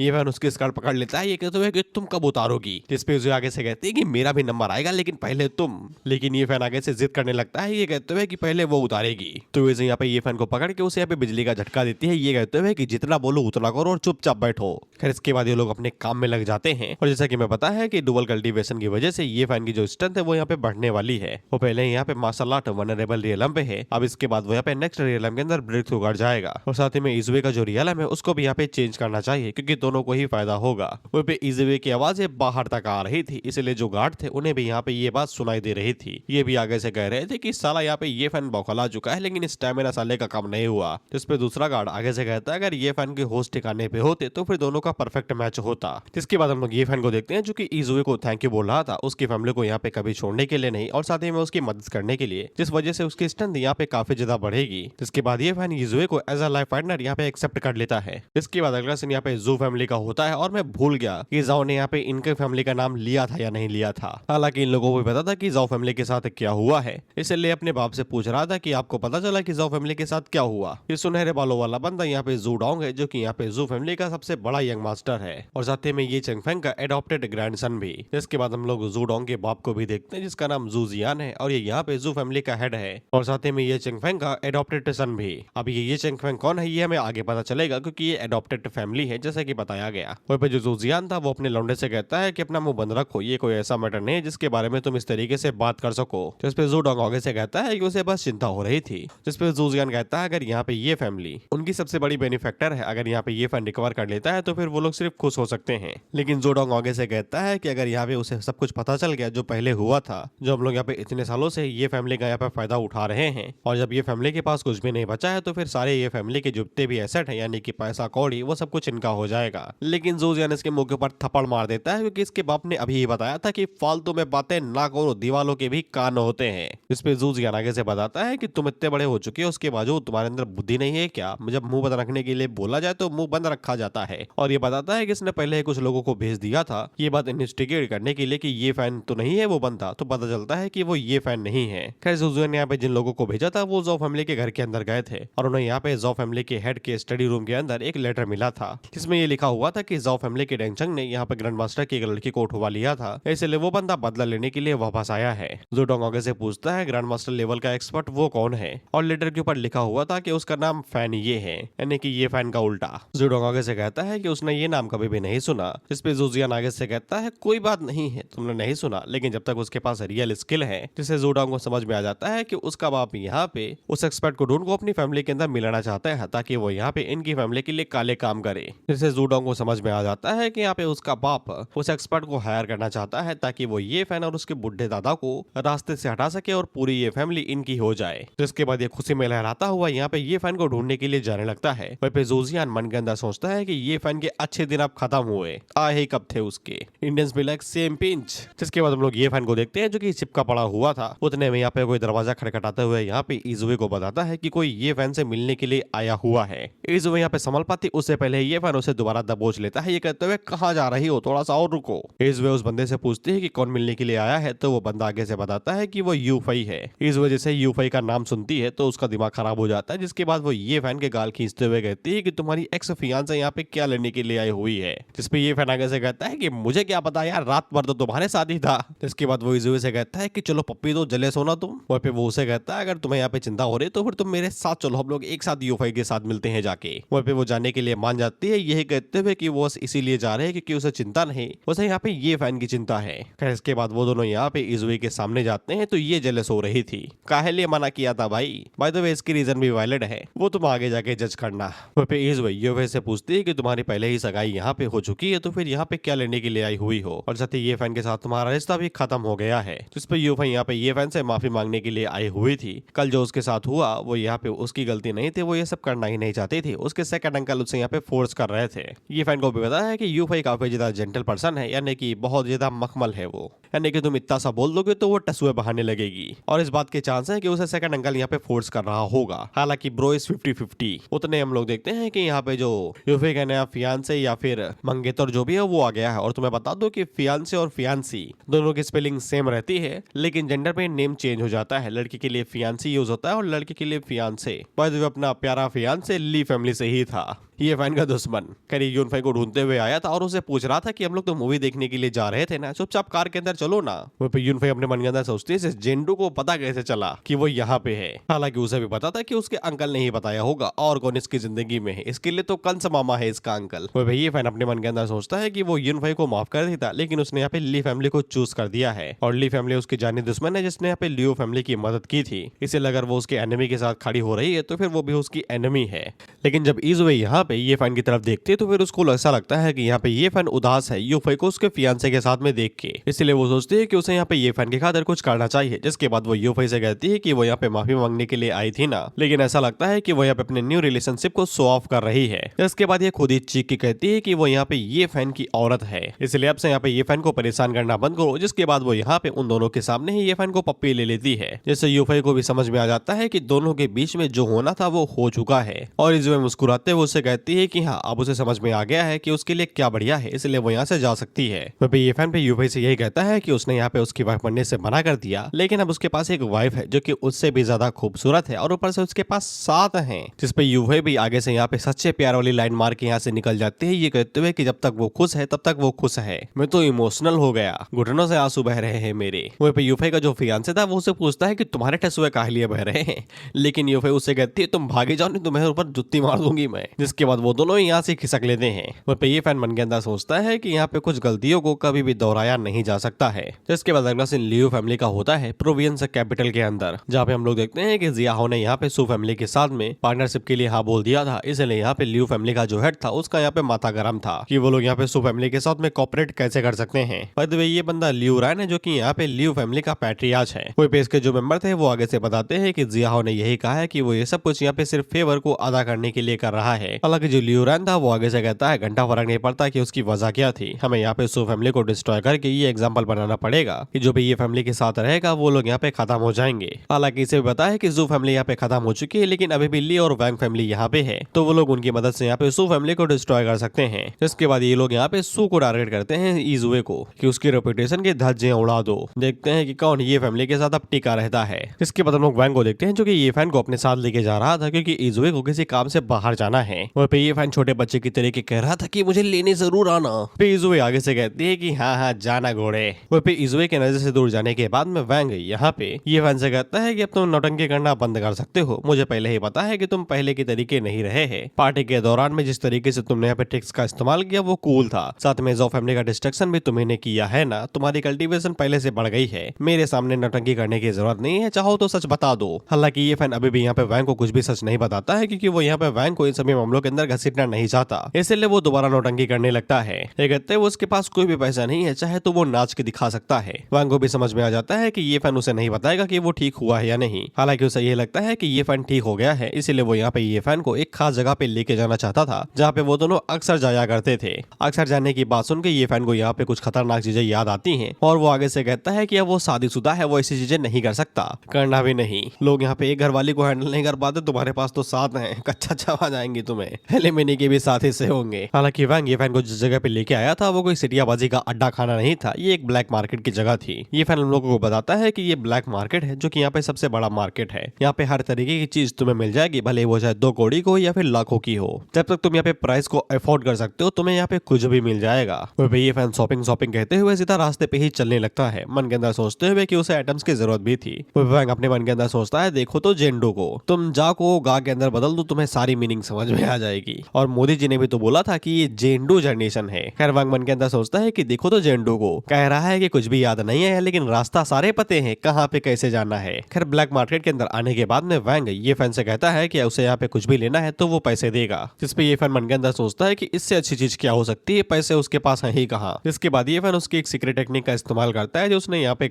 ये फैन उसकी स्कर्ट पकड़ लेता है, ये कहते हुए कि तुम कब उतारोगी। जिसपे इजुए आगे से कहती है कि मेरा भी नंबर आएगा लेकिन पहले तुम। लेकिन ये फैन आगे से जिद करने लगता है, ये कहते हुए कि पहले वो उतारेगी। तो इसे यहाँ पे ये फैन को पकड़ के उसे यहाँ पे बिजली का झटका देती है, ये कहते हुए कि जितना बोलो उतना करो और चुपचाप बैठो। खैर इसके बाद ये लोग अपने काम में लग जाते हैं और जैसा कि मैं पता है कि डुअल कल्टीवेशन की वजह से ये फैन की जो स्ट्रेंथ है वो यहाँ पे बढ़ने वाली है। वो पहले यहाँ पे मार्शल आर्ट वनरेबल रियलम पे है, अब इसके बाद वो यहाँ पे नेक्स्ट रियलम के अंदर ब्रेक थ्रू कर जाएगा और साथ ही में इजुए का जो रियलम है उसको भी यहाँ पे चेंज करना चाहिए क्योंकि दोनों को ही फायदा होगा। वो पे इजुए की आवाजें बाहर तक आ रही थी, इसलिए जो गार्ड थे उन्हें भी यहाँ पे ये बात सुनाई दे रही थी। ये भी आगे से कह रहे थे कि साला यहाँ पे ये फैन बौखला चुका है लेकिन स्टैमिना साले का काम नहीं हुआ। जिस पे दूसरा गार्ड आगे से कहता है अगर ये फैन के होस्ट ठिकाने पे होते तो फिर दोनों का परफेक्ट मैच होता। जिसके बाद हम लोग ये फैन को देखते हैं जो कि इजुए को थैंक यू बोल रहा था उसकी फैमिली को यहाँ पे कभी छोड़ने के लिए नहीं और साथ ही में उसकी मदद करने के लिए, जिस वजह से उसकी स्ट्रेंथ यहाँ पे काफी ज्यादा बढ़ेगी। जिसके बाद ये फैन युजुए को एज अ लाइफ पार्टनर यहाँ पे एक्सेप्ट कर लेता है। इसके बाद अगला सीन यहाँ पे जू फैमिली का होता है और मैं भूल गया कि जाओ ने यहाँ पे इनके फैमिली का नाम लिया था या नहीं लिया था। हालांकि इन लोगों को भी पता था कि जाओ फैमिली के साथ क्या हुआ है, इसलिए अपने बाप से पूछ रहा था कि आपको पता चला कि जाओ फैमिली के साथ क्या हुआ। ये सुनहरे बालों वाला बंदा यहाँ पे जू डोंग है, जो कि यहाँ पे जू फैमिली का सबसे बड़ा यंग मास्टर है और साथ ही में ये चेंगफेंग का एडॉप्टेड ग्रैंडसन भी। इसके बाद हम लोग जू डोंग के बाप को भी देखते हैं, जिसका नाम जू जियान है और ये यहाँ पे जू फैमिली का हेड है और साथ ही में ये चेंगफेंग का एडॉप्टेड सन भी। अब ये चेंगफेंग कौन है ये हमें आगे पता चलेगा, क्योंकि ये एडॉप्टेड फैमिली है जैसे कि बताया गया। वहीं पे जो जू जियान था वो अपने लौंडे से कहता है कि अपना मुंह बंद रखो, ये कोई ऐसा मैटर नहीं है जिसके बारे में तुम इस तरीके से बात कर सको। जिसपे जू डोंग आगे से कहता है कि उसे बस चिंता हो रही थी। जिसपे जू जियान कहता है अगर यहाँ पे ये फैमिली उनकी सबसे बड़ी बेनिफैक्टर है, अगर यहाँ पे ये फैन रिकवर कर लेता है तो फिर वो लोग सिर्फ खुश हो सकते हैं। लेकिन जू डोंग आगे से कहता है कि अगर यहाँ पे उसे सब कुछ पता चल गया जो पहले हुआ था, जो हम लोग यहाँ पे इतने सालों से ये फैमिली का यहाँ पे फायदा उठा रहे हैं, और जब ये फैमिली के पास कुछ भी नहीं बचा है तो फिर सारे ये फैमिली के जितने भी एसेट है यानी कि पैसा कौड़ी वो सब कुछ इनका हो जाएगा। लेकिन जू जियान इसके मुंह के ऊपर थप्पड़ मार देता है, क्योंकि इसके बाप ने अभी ये बताया था कि फालतू में बातें ना करो, दीवालों के भी कान होते हैं। इस पे जू जियान आगे से बताता है कि तुम इतने बड़े हो चुके हो, उसके बावजूद तुम्हारे अंदर बुद्धि नहीं है क्या? जब मुंह बंद रखने के लिए बोला जाए तो मुंह बंद रखा जाता है। और ये बताता है कि इसने पहले कुछ लोगों को भेज दिया था ये बात इन्वेस्टिगेट करने के लिए कि ये फैन तो नहीं है वो बंदा, तो पता चलता है कि वो ये फैन नहीं है। खैर जू जियान ने यहाँ पे जिन लोगों को भेजा था वो जॉ फैमिली के घर के अंदर गए थे और उन्हें यहाँ पे जॉ फैमिली के हेड के स्टडी रूम के अंदर एक लेटर मिला था, जिसमें ये लिखा हुआ था कि जॉ फैमिली के डेंगचंग ने यहाँ पे ग्रैंड मास्टर की एक लड़की को उठवा लिया था, इसलिए वो बंदा बदला लेने के लिए वापस आया है। जू डोंग आगे से पूछता है ग्रैंड मास्टर लेवल का एक्सपर्ट वो कौन है, और लेटर के ऊपर लिखा हुआ था कि उसका नाम फैन ये है, यानी कि ये फैन का उल्टा। जू डोंग आगे से कहता है कि उसने ये नाम कभी भी नहीं सुना। इस पे जू जियान आगे से कहता है कोई बात नहीं है, तुमने नहीं सुना, लेकिन जब तक उसके पास रियल स्किल है, जिससे जू डोंग को समझ में आ जाता है कि उसका बाप यहाँ पे उस एक्सपर्ट को ढूंढ को अपनी फैमिली के अंदर मिलाना चाहता है ताकि वो यहाँ पे इनकी फैमिली के लिए काले काम करे। जिससे जू डोंग को समझ में आ जाता है कि यहाँ पे उसका बाप उस एक्सपर्ट को हायर करना चाहता है ताकि वो ये फैन और उसके बुढ़े दादा को रास्ते से हटा सके और पूरी ये फैमिली इनकी हो जाए। जिसके बाद ये खुशी में लहराता हुआ यहाँ पे ये फैन को ढूंढने के लिए जाने लगता है। वहीं पे जू जियान मन के अंदर सोचता है कि ये फैन के अच्छे दिन अब खत्म हुए, आए ही कब थे उसके, इंडियंस भी लाइक सेम पिंच। जिसके बाद हम लोग ये फैन को देखते हैं जो कि चिपका पड़ा हुआ था। उतने में यहाँ पे कोई दरवाजा खटखटाते हुए यहाँ पे इजुए को बताता है कि कोई ये फैन से मिलने के लिए आया हुआ है। इजुए यहाँ पे संभल पाती उससे पहले ये फैन उसे दोबारा दबोच लेता है, ये कहते हुए कहाँ जा रही हो, थोड़ा सा और रुको। इजुए उस बंदे से पूछती है कि कौन मिलने के लिए आया है, तो वो बंदा आगे से बताता है कि वो यूफई है। इस वजह से यूफई का नाम सुनती है तो उसका दिमाग खराब हो जाता है। जिसके बाद वो ये फैन के गाल खींचते हुए कहती है कि तुम्हारी एक्स फियांसे यहाँ पे क्या लेने के लिए आई हुई है। जिसपे ये फैन आगे से कहता है कि मुझे क्या पता यार, रात भर तो तुम्हारे साथ ही था। जिसके बाद वो इजुए से कहता है कि चलो पप्पी तो जले सोना तुम। वहीं पे वो उसे कहता है अगर तुम्हें यहाँ पे चिंता हो रही तो फिर तुम मेरे साथ चलो, हम लोग एक साथ यूफई के साथ मिलते हैं जाके। वहीं पे वो जाने के लिए मान जाती है, यही कहते हुए कि वो इसीलिए जा रहे हैं क्योंकि उसे चिंता नहीं, उसे यहाँ पे ये फैन की चिंता है। खैर इसके बाद वो दोनों यहाँ पे इजुए के सामने जाते हैं तो ये जेलस हो रही थी। काहे लिए मना किया था भाई? बाय द वे इसकी रीजन भी वैलिड है, वो तुम आगे जाके जज करना। वहीं पे इजुए यूफई से पूछती है कि तुम्हारी पहले ही सगाई यहाँ पे हो चुकी है तो फिर यहाँ पे क्या लेने के लिए आई हुई हो, और साथ ही ये फैन के साथ तुम्हारा रिश्ता भी खत्म हो गया है। जिस पे यूफई यहाँ पे ये फैन से माफी मांगने के लिए आई हुई थी। कल जो उसके साथ हुआ वो यहाँ पे उसकी गलती नहीं थी, वो ये सब करना ही नहीं चाहती थी, उसके सेकंड अंकल उसे यहाँ पे फोर्स कर रहे थे। ये फैन को भी पता है कि यूफई काफी ज्यादा जेंटल पर्सन है, यानी कि बहुत ज्यादा मखमल है वो, यानी कि तुम इतना सा बोल दोगे तो वो टसुए बहाने लगेगी, और इस बात के चांस है कि उसे सेकंड अंकल यहाँ पे फोर्स कर रहा होगा। हालांकि ब्रो इज 50-50। उतने हम लोग देखते हैं कि यहाँ पे जो यूफई का नया फियांसे या फिर मंगेतर जो भी है वो आ गया है। और तुम्हें बता दो कि फियांसे और फियांसी दोनों की स्पेलिंग सेम रहती है, लेकिन जेंडर पे नेम चेंज हो जाता है। लड़की के लिए फियांसी यूज होता है और लड़के के लिए फियांसे। बाय द वे अपना प्यारा फियांसे ली फैमिली से ही था, ये फैन का दुश्मन। करीब यूनफाई को ढूंढते हुए आया था और उसे पूछ रहा था कि हम लोग तो मूवी देखने के लिए जा रहे थे ना, चुपचाप कार के अंदर चलो ना। वो पे यूनफाई अपने मन के अंदर सोचती है इस जेंडू को पता कैसे चला कि वो यहाँ पे है। हालांकि उसे भी पता था कि उसके अंकल ने ही बताया होगा, और कौन इसकी जिंदगी में है, इसके लिए तो कंस मामा है इसका अंकल। वो भाई ये फैन अपने मन के अंदर सोचता है कि वो यूनफाई को माफ कर देता, लेकिन उसने यहाँ पे ली फैमिली को चूज कर दिया है, और ली फैमिली उसकी जानी दुश्मन है जिसने यहाँ पे लियो फैमिली की मदद की थी। इसलिए अगर वो उसके एनिमी के साथ खड़ी हो रही है तो फिर वो भी उसकी एनिमी है। लेकिन जब इजुए यहाँ पे ये फैन की तरफ देखती है तो फिर उसको ऐसा लगता है कि यहाँ पे ये फैन उदास है यूफई को उसके फियांसे के साथ में देख के, इसलिए वो सोचती है कि उसे यहाँ पे ये फैन की खातिर कुछ करना चाहिए। जिसके बाद वो यूफई से कहती है कि वो यहाँ पे माफी मांगने के लिए आई थी ना, लेकिन ऐसा लगता है कि वो यहाँ पे अपने न्यू रिलेशनशिप को शो ऑफ कर रही है। इसके बाद ये खुद ही चीख के कहती है कि वो यहाँ पे ये फैन की औरत है, इसलिए अब से यहाँ पे ये फैन को परेशान करना बंद करो। जिसके बाद वो यहाँ पे उन दोनों के सामने ही ये फैन को पप्पी ले लेती है, जिससे यूफई को भी समझ में आ जाता है कि दोनों के बीच में जो होना था वो हो चुका है। और इस मुस्कुराते हुए उससे कहती है कि हाँ अब उसे समझ में आ गया है कि उसके लिए क्या बढ़िया है, इसलिए वो यहाँ से जा सकती है। ये फैन पे यूफई से यही कहता है कि उसने यहाँ पे उसकी वाइफ बनने से मना कर दिया, लेकिन अब उसके पास एक वाइफ है जो कि उससे भी ज्यादा खूबसूरत है और ऊपर से उसके पास 7 हैं। जिसपे यूफई भी आगे से यहाँ पे सच्चे प्यार वाली लाइन मार के यहाँ से निकल जाती है, ये कहते हुए कि जब तक वो खुश है तब तक वो खुश है। मैं तो इमोशनल हो गया, घुटनों से आंसू बह रहे हैं मेरे। वहीं पे यूफई का जो फियांसे था वो उसे पूछता है कि तुम्हारे टसुए काहे लिए बह रहे हैं, लेकिन यूफई उससे कहती है तुम भागे जाओ नहीं तुम्हें ऊपर जुत्ती मार दूंगी मैं। जिसके बाद वो दोनों यहाँ से खिसक लेते हैं। वहीं पे ये फैन मन के अंदर सोचता है कि यहाँ पे कुछ गलतियों को कभी भी दोहराया नहीं जा सकता है। जिसके बाद अगला सीन लियो फैमिली का होता है प्रोवियंस कैपिटल के अंदर, जहाँ पे हम लोग देखते हैं कि जियाहो ने यहाँ पे सू फैमिली के साथ में पार्टनरशिप के लिए हाँ बोल दिया था, इसलिए यहाँ पे लियो फैमिली का जो हेड था उसका यहाँ पे माथा गरम था कि वो लोग यहाँ पे सू फैमिली के साथ में कोऑपरेट कैसे कर सकते हैं। बाय द वे ये बंदा लियो रैन है जो कि यहाँ पे लियो फैमिली का पैट्रियार्च है। कोई पे इसके जो मेंबर थे वो आगे से बताते हैं कि जियाहो ने यही कहा है कि वो ये सब कुछ यहाँ पे सिर्फ फेवर को अदा करने के लिए कर रहा है। हालांकि जो लियो रैन था वो आगे से कहता है घंटा फर्क नहीं पड़ता कि उसकी वजह क्या थी, हमें यहाँ पे सू फैमिली को डिस्ट्रॉय करके ये एग्जाम्पल बनाना पड़ेगा कि जो भी ये फैमिली के साथ रहेगा वो लोग यहाँ पे खत्म हो जाएंगे। हालांकि इसे भी पता है कि जू फैमिली यहाँ पे खत्म हो चुकी है, लेकिन अभी भी ली और वैंग फैमिली यहाँ पे है, तो वो लोग उनकी मदद से यहाँ पे सू फैमिली को डिस्ट्रॉय कर सकते हैं। जिसके बाद ये लोग यहाँ पे सू को टारगेट करते हैं इजुए को कि उसकी रेपुटेशन के धज्जे उड़ा दो। देखते हैं कि कौन ये फैमिली के साथ अब टिका रहता है। इसके बाद हम लोग वैंग को देखते हैं जो कि ये फैन को अपने साथ लेके जा रहा था क्योंकि इजुए को किसी काम से बाहर जाना है। वहीं पे ये फैन छोटे बच्चे की तरीके कह रहा था कि मुझे लेने जरूर आना। फिर इजुए आगे से कहती है कि हाँ हाँ जाना घोड़े। वहीं पे इजुए के नजर से दूर जाने के बाद में वैंग यहाँ पे ये फैन से कहता है कि अब तुम नौटंकी करना बंद कर सकते हो, मुझे पहले ही पता है कि तुम पहले के तरीके नहीं रहे हैं। पार्टी के दौरान में जिस तरीके से तुमने यहाँ पे ट्रिक्स का इस्तेमाल किया वो कूल था, साथ में जॉ फैमिली का डिस्ट्रक्शन भी तुम्हें किया है ना, तुम्हारी कल्टीवेशन पहले से बढ़ गई है, मेरे सामने नौटंकी करने की जरूरत नहीं है, चाहो तो सच बता दो। हालांकि ये फैन अभी भी यहाँ पे वैंग को कुछ भी सच नहीं बताता है क्योंकि वो यहाँ पे वैंग को इन सभी मामलों के अंदर घसीटना नहीं चाहता, इसलिए वो दोबारा नौटंकी करने लगता है। ये कहते हैं वो उसके पास कोई भी पैसा नहीं है, चाहे तो वो नाच के दिखा सकता है। वैंग को भी समझ में आ जाता है कि ये फैन उसे नहीं बताएगा कि वो ठीक हुआ है या नहीं। हालांकि उसे ये लगता है कि ये फैन ठीक हो गया है, इसलिए वो यहाँ पे ये फैन को एक खास जगह पे लेके जाना चाहता था जहाँ पे वो दोनों अक्सर जाया करते थे। अक्सर जाने की बात सुन के ये फैन को यहाँ पे कुछ खतरनाक चीजें याद आती हैं और वो आगे से कहता है कि अब वो शादीशुदा है, वो ऐसी चीजें नहीं कर सकता, करना भी नहीं। लोग यहाँ पे एक घर वाली को हैंडल नहीं कर पाते, तुम्हारे पास तो 7 हैं, कच्चा चबा जाएंगी तुम्हें, एलिमिनी के भी साथ हिस्से होंगे। हालांकि वैंग ये फैन को जिस जगह पे लेके आया था वो कोई सिटियाबाजी का अड्डा खाना नहीं था, ये एक ब्लैक मार्केट की जगह थी। ये फैन हम लोगों को बताता है कि ये ब्लैक मार्केट है जो कि यहाँ पे सबसे बड़ा मार्केट है। यहाँ पे हर तरीके की चीज तुम्हें मिल जाएगी, भले वो चाहे 2 कौड़ी को या फिर लाखों की हो। जब तक तुम यहाँ पे प्राइस को अफोर्ड कर सकते हो तुम्हें यहाँ पे कुछ भी मिल जाएगा। ये फैन शॉपिंग कहते हुए सीधा रास्ते पे ही चलने लगता है, मन के अंदर सोचते हुए कि उसे आइटम्स की जरूरत भी थी। वैंग अपने मन के अंदर सोचता है देखो तो जेंडो को तुम जा को गा के अंदर बदल दो, तुम्हें सारी मीनिंग समझ में आ जाएगी। और मोदी जी ने भी तो बोला था कि ये जेंडो जनरेशन है। खैर वैंग मन के अंदर सोचता है कि देखो तो जेंडो को कह रहा है कि कुछ भी याद नहीं है लेकिन रास्ता सारे पते हैं, कहाँ पे कैसे जाना है। खैर ब्लैक मार्केट के अंदर आने के बाद में वैंग ये फैन से कहता है कि उसे यहाँ पे कुछ भी लेना है तो वो पैसे देगा। जिसपे ये फैन मन के अंदर सोचता है कि इससे अच्छी चीज क्या हो सकती है, पैसे उसके पास है ही कहाँ। जिसके बाद ये फैन उसकी एक सीक्रेट टेक्निक का इस्तेमाल करता है जो उसने यहाँ पे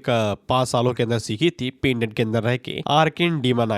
5 सालों के अंदर सीखी थी पेंडेंट के अंदर रह के। आर्किन डीमन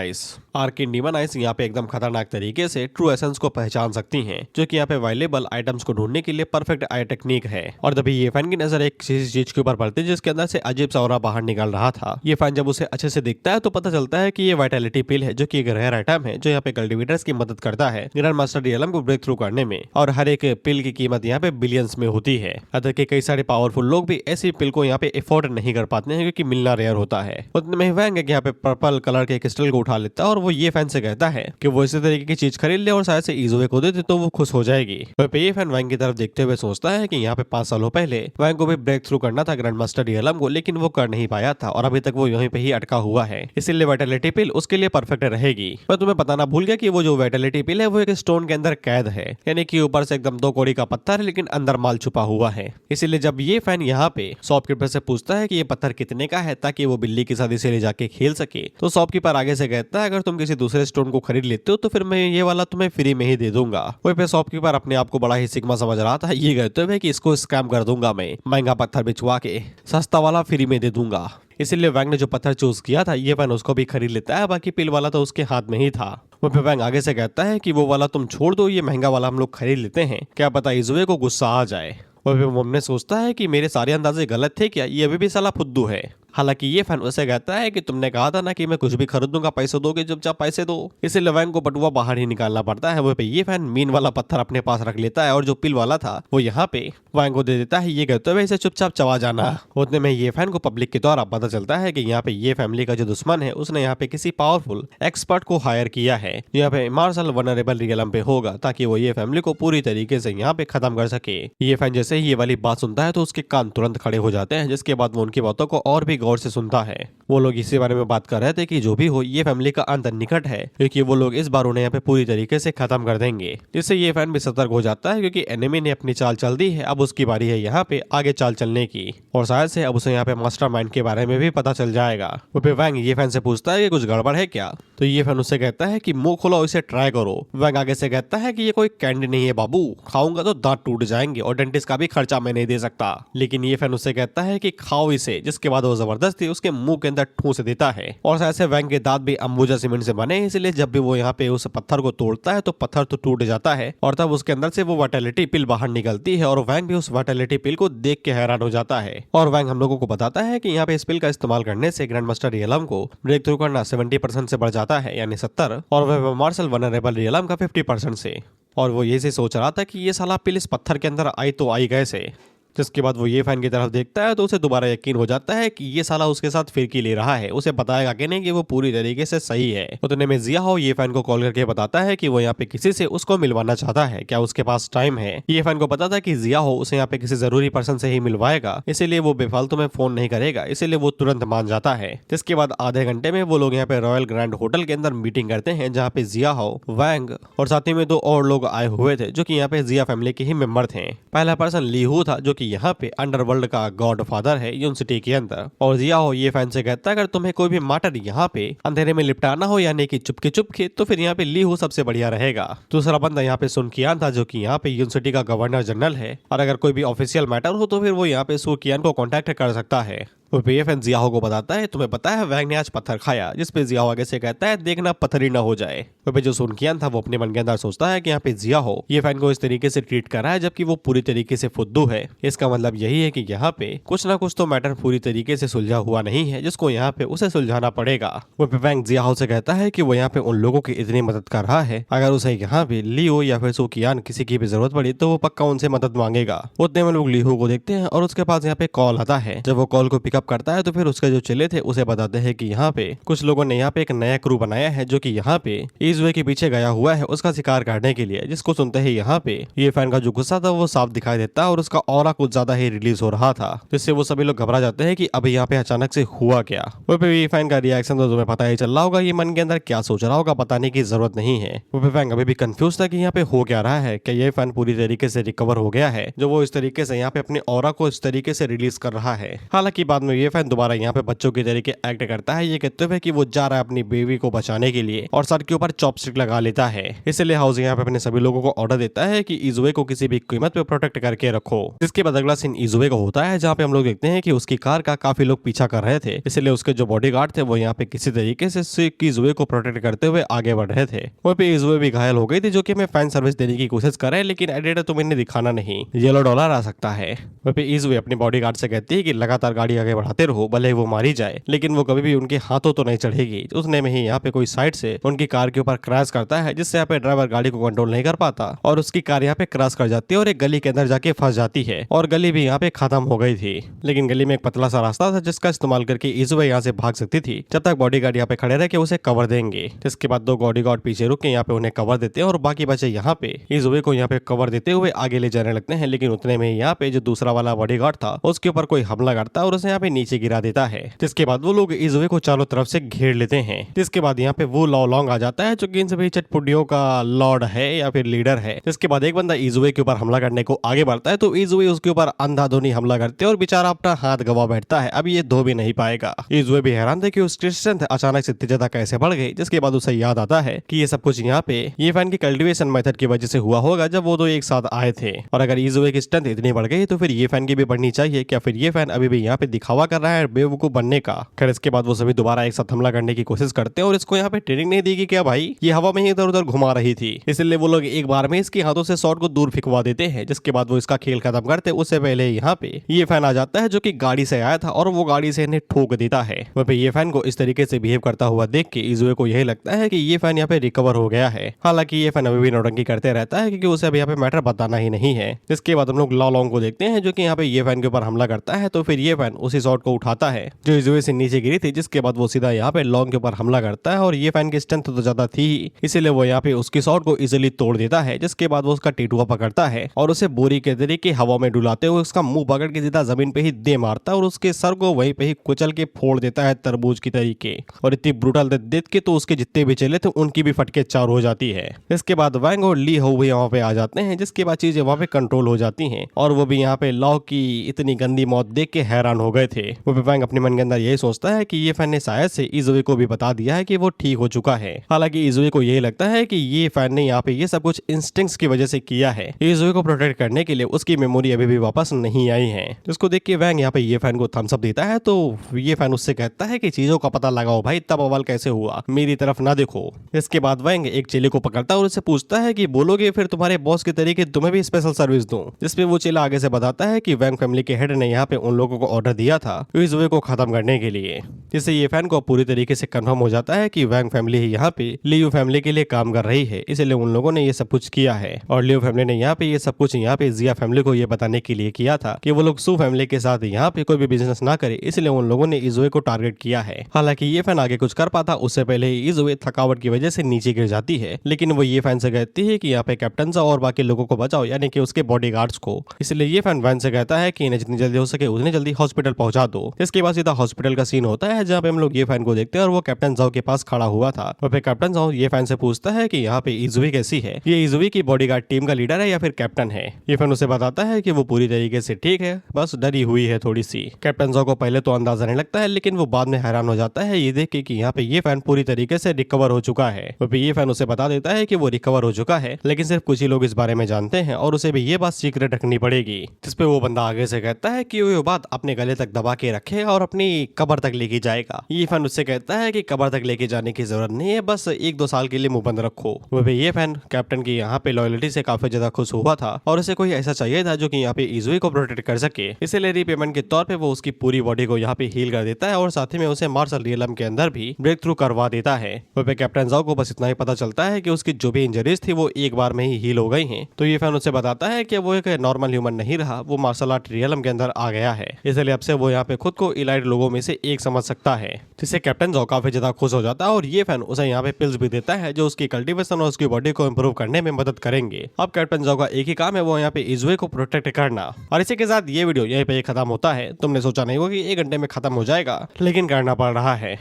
आइस यहाँ पे एकदम खतरनाक तरीके से ट्रू एसेंस को पहचान सकती हैं, जो कि यहाँ पे अवेलेबल आइटम्स को ढूंढने के लिए परफेक्ट आई टेक्निक है। और तभी ये फैन की नजर एक चीज के ऊपर पड़ती है जिसके अंदर से अजीब सा ऑरा बाहर निकल रहा था। ये फैन जब उसे अच्छे से दिखता है तो पता चलता है कि ये वाइटैलिटी पिल है जो कि एक रेयर आइटम है जो यहाँ पे कल्टीवेटर्स की मदद करता है ग्रैंड मास्टर डीएलएम को ब्रेक थ्रू करने में। और हर एक पिल की कीमत यहाँ पे बिलियंस में होती है। अतः के कई सारे पावरफुल लोग भी ऐसी पिल को यहाँ पे अफोर्ड नहीं कर पाते हैं क्योंकि मिलना रेयर होता है। उतने में वैंग यहाँ पे पर्पल कलर के क्रिस्टल को उठा लेता है और वो ये फैन से कहता है कि वो इसी तरीके की चीज खरीद ले और शायद से इजुए को दे दे तो वो खुश हो जाएगी। ये फैन वैंग की तरफ देखते हुए सोचता है कि यहाँ पे 5 सालों पहले वैंग को भी ब्रेक थ्रू करना था ग्रैंड मास्टर डीएलएम को, लेकिन वो कर नहीं पाया था और अभी तक वो यहीं पे ही अटका हुआ है। इसीलिए वाइटैलिटी पिल उसके लिए परफेक्ट रहेगी। मैं तुम्हें बताना भूल गया कि वो जो वाइटैलिटी पिल है वो एक स्टोन के अंदर कैद है, यानी कि ऊपर से एकदम 2 कौड़ी का पत्थर है लेकिन अंदर माल छुपा हुआ है। इसीलिए जब ये फैन यहाँ पे शॉपकीपर से पूछता है कि ये पत्थर कितने का है ताकि वो बिल्ली की शादी से ले जाके खेल सके, तो शॉपकीपर आगे से कहता है अगर तुम किसी दूसरे स्टोन को खरीद लेते हो तो फिर मैं ये वाला तुम्हें फ्री में ही दे दूंगा। वहीं पे शॉपकीपर अपने आप को बड़ा ही सिग्मा समझ रहा था, ये कहते हुए कि इसको स्कैम कर दूंगा, मैं महंगा पत्थर बिछवा के सस्ता वाला फ्री में दे दूंगा। इसीलिए वैंग ने जो पत्थर चूज किया था ये फैन उसको भी खरीद लेता है, बाकी पिल वाला तो उसके हाथ में ही था। वहीं पे वैंग आगे से कहता है कि वो वाला तुम छोड़ दो, ये महंगा वाला हम लोग खरीद लेते हैं, क्या पता इजुए को गुस्सा आ जाए। वहीं पे मोमने सोचता है कि मेरे सारे अंदाजे गलत थे क्या, ये अभी भी साला फुद्दू है। हालांकि ये फैन उसे कहता है कि तुमने कहा था ना कि मैं कुछ भी खरीदूंगा, पैसे दोगे, चुपचाप पैसे दो। इसीलिए वैंग को बटुआ बाहर ही निकालना पड़ता है। वहीं पे ये फैन मीन वाला पत्थर अपने पास रख लेता है और जो पिल वाला था वो यहाँ पे वैंग को दे देता है, ये कहते हुए इसे चुपचाप चबा जाना। उतने में ये फैन को पब्लिक के द्वारा पता चलता है कि यहाँ पे ये फैमिली का जो दुश्मन है उसने यहाँ पे किसी पावरफुल एक्सपर्ट को हायर किया है, यहाँ पे मार्शल वनरेबल रियलम पे होगा, ताकि वो ये फैमिली को पूरी तरीके से यहाँ पे खत्म कर सके। ये फैन जैसे ही ये वाली बात सुनता है तो उसके कान तुरंत खड़े हो जाते हैं, जिसके बाद वो उनकी बातों को और भी गौर से सुनता है। वो लोग इसी बारे में बात कर रहे थे कि जो भी हो ये फैमिली का अंत निकट है, क्योंकि वो लोग इस बार उन्हें यहाँ पे पूरी तरीके से खत्म कर देंगे। जिससे ये फैन भी सतर्क हो जाता है, क्योंकि एनिमी ने अपनी चाल चल दी है, अब उसकी बारी है यहाँ पे आगे चाल चलने की, और शायद से अब उसे यहाँ पे मास्टरमाइंड के बारे में भी पता चल जाएगा। वो पे वैंग ये फैन से पूछता है कि कुछ गड़बड़ है क्या, तो ये फैन उससे कहता है कि मुंह खोलो, इसे ट्राई करो। वैंग आगे से कहता है कि ये कोई कैंडी नहीं है बाबू, खाऊंगा तो दांत टूट जाएंगे और डेंटिस्ट का भी खर्चा मैं नहीं दे सकता। लेकिन ये फैन उससे कहता है कि खाओ इसे, जिसके बाद वो जबरदस्ती उसके मुंह के अंदर ठूंस देता है। और शायद से वैंग के दांत भी अंबुजा सीमेंट से बने, इसलिए जब भी वो यहाँ पे उस पत्थर को तोड़ता है तो पत्थर तो टूट जाता है, और तब उसके अंदर से वो वाइटैलिटी पिल बाहर निकलती है, और वैंग भी उस वाइटैलिटी पिल को देख के हैरान हो जाता है। और वैंग हम लोगों को बताता है कि यहाँ पे इस पिल का इस्तेमाल करने से ग्रैंड मास्टर रियलम को ब्रेक थ्रू करना 70% से बढ़ जाता है, यानी 70, और वह मार्शल वनरेबल रियलम का 50% से। और वो ये से सोच रहा था कि ये साला पिल इस पत्थर के अंदर आई तो आई कैसे। जिसके बाद वो ये फैन की तरफ देखता है तो उसे दोबारा यकीन हो जाता है कि ये साला उसके साथ फिरकी ले रहा है, उसे बताएगा कि नहीं कि वो पूरी तरीके से सही है। उतने में जिया हो ये फैन को कॉल करके बताता है कि वो यहाँ पे किसी से उसको मिलवाना चाहता है, क्या उसके पास टाइम है। ये फैन को पता था कि जिया हो उसे यहाँ पे किसी जरूरी पर्सन से ही मिलवाएगा, इसीलिए वो बेफालतू में फोन नहीं करेगा, इसीलिए वो तुरंत मान जाता है। जिसके बाद आधे घंटे में वो लोग यहाँ पे रॉयल ग्रैंड होटल के अंदर मीटिंग करते हैं, जहाँ पे जिया हो, वैंग और साथ ही में 2 और लोग आए हुए थे जो कि यहाँ पे जिया फैमिली के ही मेंबर थे। पहला पर्सन लीहू था जो कि यहाँ पे अंडरवर्ल्ड का गॉड फादर है यून सिटी के अंदर। और जिया हो ये फैन से कहता है अगर तुम्हें कोई भी मैटर यहाँ पे अंधेरे में निपटाना हो, यानी कि चुपके तो फिर यहाँ पे लीहू सबसे बढ़िया रहेगा। दूसरा बंदा यहाँ पे सुन कियान था जो कि यहाँ पे यून सिटी का गवर्नर जनरल है, और अगर कोई भी ऑफिशियल मैटर हो तो फिर वो यहाँ पे सू कियान को कॉन्टेक्ट कर सकता है। वो पीएफएन जियाहो को बताता है तुम्हें पता है वैंग ने आज पत्थर खाया, जिसपे जियाहो आगे से कहता है देखना पत्थर ही ना हो जाए। वह जो सुनकियान था वो अपने मन के अंदर सोचता है कि यहाँ पे जियाहो ये फैन को इस तरीके से ट्रीट कर रहा है जबकि वो पूरी तरीके से फुद्दू है। इसका मतलब यही है कि यहाँ पे कुछ ना कुछ तो मैटर पूरी तरीके से सुलझा हुआ नहीं है, जिसको यहाँ पे उसे सुलझाना पड़ेगा। वो वैंग जियाहो से कहता है कि वो यहाँ पे उन लोगों की इतनी मदद कर रहा है, अगर उसे यहाँ पे लियो या फिर सुकियान किसी की भी जरूरत पड़ी तो वो पक्का उनसे मदद मांगेगा। उतने में लोग लियो को देखते हैं और उसके पास यहाँ पे कॉल आता है। जब वो कॉल को पिकअप करता है तो फिर उसके जो चेले थे उसे बताते हैं कि यहाँ पे कुछ लोगों ने यहाँ पे एक नया क्रू बनाया है जो कि यहाँ पे ईज़वे के पीछे गया हुआ है उसका शिकार करने के लिए। जिसको सुनते ही यहाँ पे ये फैन का जो गुस्सा था वो साफ दिखाई देता है और उसका ऑरा कुछ ज्यादा ही रिलीज हो रहा था, जिससे वो सभी लोग घबरा जाते हैं कि अभी यहाँ पे अचानक से हुआ क्या। वो पे ये फैन का रिएक्शन तो तुम्हें पता ही चल रहा होगा, ये मन के अंदर क्या सोच रहा होगा बताने की जरूरत नहीं है। वो पे फैन अभी भी कंफ्यूज था कि यहाँ पे हो क्या रहा है, क्या ये फैन पूरी तरीके से रिकवर हो गया है जो वो इस तरीके से यहाँ पे अपने ऑरा को इस तरीके से रिलीज कर रहा है। हालांकि बाद में ये फैन दोबारा यहाँ पे बच्चों की तरीके एक्ट करता है, ये कहते हुए कि वो जा रहा है अपनी बेबी को बचाने के लिए और सर के ऊपर चॉपस्टिक लगा लेता है। इसलिए हाउस यहाँ पे अपने सभी लोगों को ऑर्डर देता है कि इजुए को किसी भी कीमत पे प्रोटेक्ट करके रखो। जिसके बाद अगला सीन इजुए का होता है जहाँ पे हम लोग देखते हैं कि उसकी कार का काफी लोग पीछा कर रहे थे, इसलिए उसके जो बॉडीगार्ड थे वो यहाँ पे किसी तरीके से इजुए को प्रोटेक्ट करते हुए आगे बढ़ रहे थे। वहीं पे इजुए भी घायल हो गई थी जो कि हमें फैन सर्विस देने की कोशिश कर रहे हैं, लेकिन एडिटर तुम इन्हें दिखाना नहीं, येलो डॉलर आ सकता है। वहीं पे इजुए अपने बॉडीगार्ड से कहती है कि लगातार गाड़ी आगे बढ़ाते रहो, भले वो मारी जाए लेकिन वो कभी भी उनके हाथों तो नहीं चढ़ेगी। उसने में ही यहाँ पे कोई साइड से उनकी कार के ऊपर क्रैश करता है, जिससे यहाँ पे ड्राइवर गाड़ी को कंट्रोल नहीं कर पाता और उसकी कार यहाँ पे क्रैश कर जाती है और एक गली के अंदर जाके फंस जाती है। और गली भी यहाँ पे खत्म हो गई थी, लेकिन गली में एक पतला सा रास्ता था जिसका इस्तेमाल करके इजुए यहाँ से भाग सकती थी जब तक बॉडीगार्ड यहाँ पे खड़े रह के उसे कवर देंगे। जिसके बाद 2 बॉडीगार्ड पीछे रुक के यहाँ पे उन्हें कवर देते हैं और बाकी बचे यहाँ पे इजुए को यहाँ पे कवर देते हुए आगे ले जाने लगते हैं। लेकिन उतने में यहाँ पे जो दूसरा वाला बॉडीगार्ड था उसके ऊपर कोई हमला करता है और उसे यहाँ पे पे नीचे गिरा देता है, जिसके बाद वो लोग इजुए को चारों तरफ से घेर लेते हैं। जिसके बाद यहाँ पे वो लॉन्ग आ जाता है जो कि इन सभी चटपुटियों का लॉर्ड है या फिर लीडर है। जिसके बाद एक बंदा इजुए के ऊपर हमला करने को आगे बढ़ता है तो इजुए उसके ऊपर अंधाधुनी हमला करते हैं और बेचारा अपना हाथ गवा बैठता है। अब ये धो भी नहीं पाएगा। इजुए भी हैरान थे कि उसकी स्ट्रेंथ अचानक से इतनी ज्यादा कैसे बढ़ गई। जिसके बाद उसे याद आता है कि ये सब कुछ यहाँ पे ये फैन की कल्टीवेशन मेथड की वजह से हुआ होगा जब वो दो एक साथ आए थे। और अगर इजुए की स्ट्रेंथ इतनी बढ़ गई तो फिर ये फैन की भी बढ़नी चाहिए। क्या फिर ये फैन अभी भी यहाँ पे दिखावा कर रहा है बेवकूफ बनने का? खैर इसके बाद वो सभी दोबारा एक साथ हमला करने की कोशिश करते हैं और इसको यहाँ पे ट्रेनिंग नहीं दी कि क्या भाई ये हवा में ही इधर उधर घुमा रही थी, इसलिए वो लोग एक बार में इसके हाथों से शॉट को दूर फेंकवा देते हैं। जिसके बाद वो इसका खेल खत्म करते उससे पहले यहाँ पे ये फैन आ जाता है जो कि गाड़ी से आया था और वो गाड़ी से इन्हें ठोक देता है। वहाँ पे ये फैन को इस तरीके से बिहेव करता हुआ देख के इजुए को यही लगता है कि ये फैन यहाँ पे रिकवर हो गया है। हालांकि ये फैन अभी भी नौटंकी करते रहता है क्योंकि उसे अभी यहाँ पे मैटर बताना ही नहीं है। इसके बाद हम लोग लॉन्ग को देखते हैं जो कि यहाँ पे ये फैन के ऊपर हमला करता है तो फिर ये फैन उसी शॉट को उठाता है जो इजुए से नीचे गिरी थी। जिसके बाद वो सीधा यहाँ पे लॉन्ग के ऊपर हमला करता है और ये फैन की स्ट्रेंथ तो ज्यादा थी ही, इसीलिए वो यहाँ पे उसकी शॉट को इजिली तोड़ देता है। जिसके बाद वो उसका टेटुआ पकड़ता है और उसे बोरी के तरीके हवा में डुलाते हुए उसका मुंह पकड़ के सीधा जमीन पे ही दे मारता है और उसके सर को वहीं पे ही कुचल के फोड़ देता है तरबूज की तरीके। और इतनी ब्रूटल डेथ देख के तो उसके जितने भी चले थे उनकी भी फटके चार हो जाती है। इसके बाद वैंग और ली हो भी यहाँ पे आ जाते हैं। जिसके बाद चीजें वहाँ पे कंट्रोल हो जाती हैं और वो भी यहाँ पे लॉ की इतनी गंदी मौत देख के हैरान हो गए थे। वो वैंग अपने मन के अंदर यही सोचता है कि ये फैन ने शायद से इजुए को भी बता दिया है कि वो ठीक हो चुका है। हालांकि इजुए को यही लगता है कि ये फैन ने यहाँ पे ये सब कुछ इंस्टिंक्ट्स की वजह से किया है। इजुए को प्रोटेक्ट करने के लिए उसकी मेमोरी अभी भी वापस नहीं आई है। जिसको देख के वैंग यहाँ पे ये फैन को थम्स अप देता है तो ये फैन उससे कहता है कि चीजों का पता लगाओ भाई, तब अव्वल कैसे हुआ, मेरी तरफ ना देखो। इसके बाद वैंग एक चेले को पकड़ता है और उससे पूछता है कि बोलोगे फिर तुम्हारे बॉस के तरीके तुम्हें भी स्पेशल सर्विस दूं। जिसपे वो चेला आगे से बताता है कि वैंग फैमिली के हेड ने यहाँ पे उन लोगों को ऑर्डर दिया था इजुए को खत्म करने के लिए। जिससे ये फैन को पूरी तरीके से कंफर्म हो जाता है कि वैंग फैमिली ही यहाँ पे लियो फैमिली के लिए काम कर रही है, इसलिए उन लोगों ने ये सब कुछ किया है। और लियो फैमिली ने यहाँ पे ये सब कुछ यहाँ पे जिया फैमिली को ये बताने के लिए किया था कि वो लोग सू फैमिली के साथ यहाँ पे कोई भी बिजनेस ना करे, इसलिए उन लोगों ने इजुए को टारगेट किया है। हालांकि ये फैन आगे कुछ कर पाता उससे पहले ही इजुए थकावट की वजह से नीचे गिर जाती है। लेकिन वो ये फैन से कहती है कि यहाँ पे कैप्टन सा और बाकी लोगों को बचाओ, यानी कि उसके बॉडीगार्ड्स को। इसलिए ये फैन वैन से कहता है कि इन्हें जितनी जल्दी हो सके उतनी जल्दी हॉस्पिटल पहुंचा दो। इसके बाद सीधा हॉस्पिटल का सीन होता है जहाँ पे हम लोग ये फैन को देखते हैं और वो कैप्टन जाओ के पास खड़ा हुआ था। वहाँ पे कैप्टन जाओ ये फैन से पूछता है कि यहाँ पे इजुए कैसी है, ये इजुए की बॉडीगार्ड टीम का लीडर है या फिर कैप्टन है। ये फैन उसे बताता है कि वो पूरी तरीके से ठीक है, बस डरी हुई है थोड़ी सी। कैप्टन जाओ को पहले तो अंदाजा नहीं लगता है लेकिन वो बाद में हैरान हो जाता है ये देख के कि यहाँ पे ये फैन पूरी तरीके से रिकवर हो चुका है। वहाँ पे ये फैन उसे बता देता है कि वो रिकवर हो चुका है लेकिन सिर्फ कुछ ही लोग इस बारे में जानते हैं और उसे भी ये बात सीक्रेट रखनी पड़ेगी। जिसपे वो बंदा आगे से कहता है कि वो बात अपने गले तक दबा के रखे और अपनी कब्र तक लेके जाएगा। ये फैन उससे कहता है कि कब्र तक लेके जाने की जरूरत नहीं है, बस 1-2 साल के लिए मुंह बंद रखो। वो भी ये फैन कैप्टन की यहाँ पे लॉयल्टी से काफी ज्यादा खुश हुआ था और उसे कोई ऐसा चाहिए था जो कि यहाँ पे इजुए को प्रोटेक्ट कर सके। इसीलिए रीपेमेंट के तौर पे वो उसकी पूरी बॉडी को यहाँ पे हील कर देता है और साथ ही में उसे मार्शल रियलम के अंदर भी ब्रेक थ्रू करवा देता है। वो पे कैप्टन जाओ को बस इतना ही पता चलता है कि उसकी जो भी इंजरीज थी वो एक बार में ही हील हो गई हैं। तो ये फैन उसे बताता है कि वो एक नॉर्मल ह्यूमन नहीं रहा, वो मार्शल आर्ट रियलम के अंदर आ गया है, इसलिए अब से वो यहाँ पे खुद को इलाइट लोगों में से एक समझ सकता है। जिससे कैप्टन जाओ काफी ज्यादा खुश हो जाता है और ये फैन उसे यहाँ पे पिल्स भी देता है जो उसकी कल्टीवेशन और उसकी बॉडी को इंप्रूव करने में मदद करेंगे। अब कैप्टन जाओ का एक ही काम है, वो यहाँ पे इजुए को प्रोटेक्ट करना। और इसी के साथ ये वीडियो यहीं पे खत्म होता है। तुमने सोचा नहीं होगा कि 1 घंटे में खत्म हो जाएगा, लेकिन करना पड़ रहा है।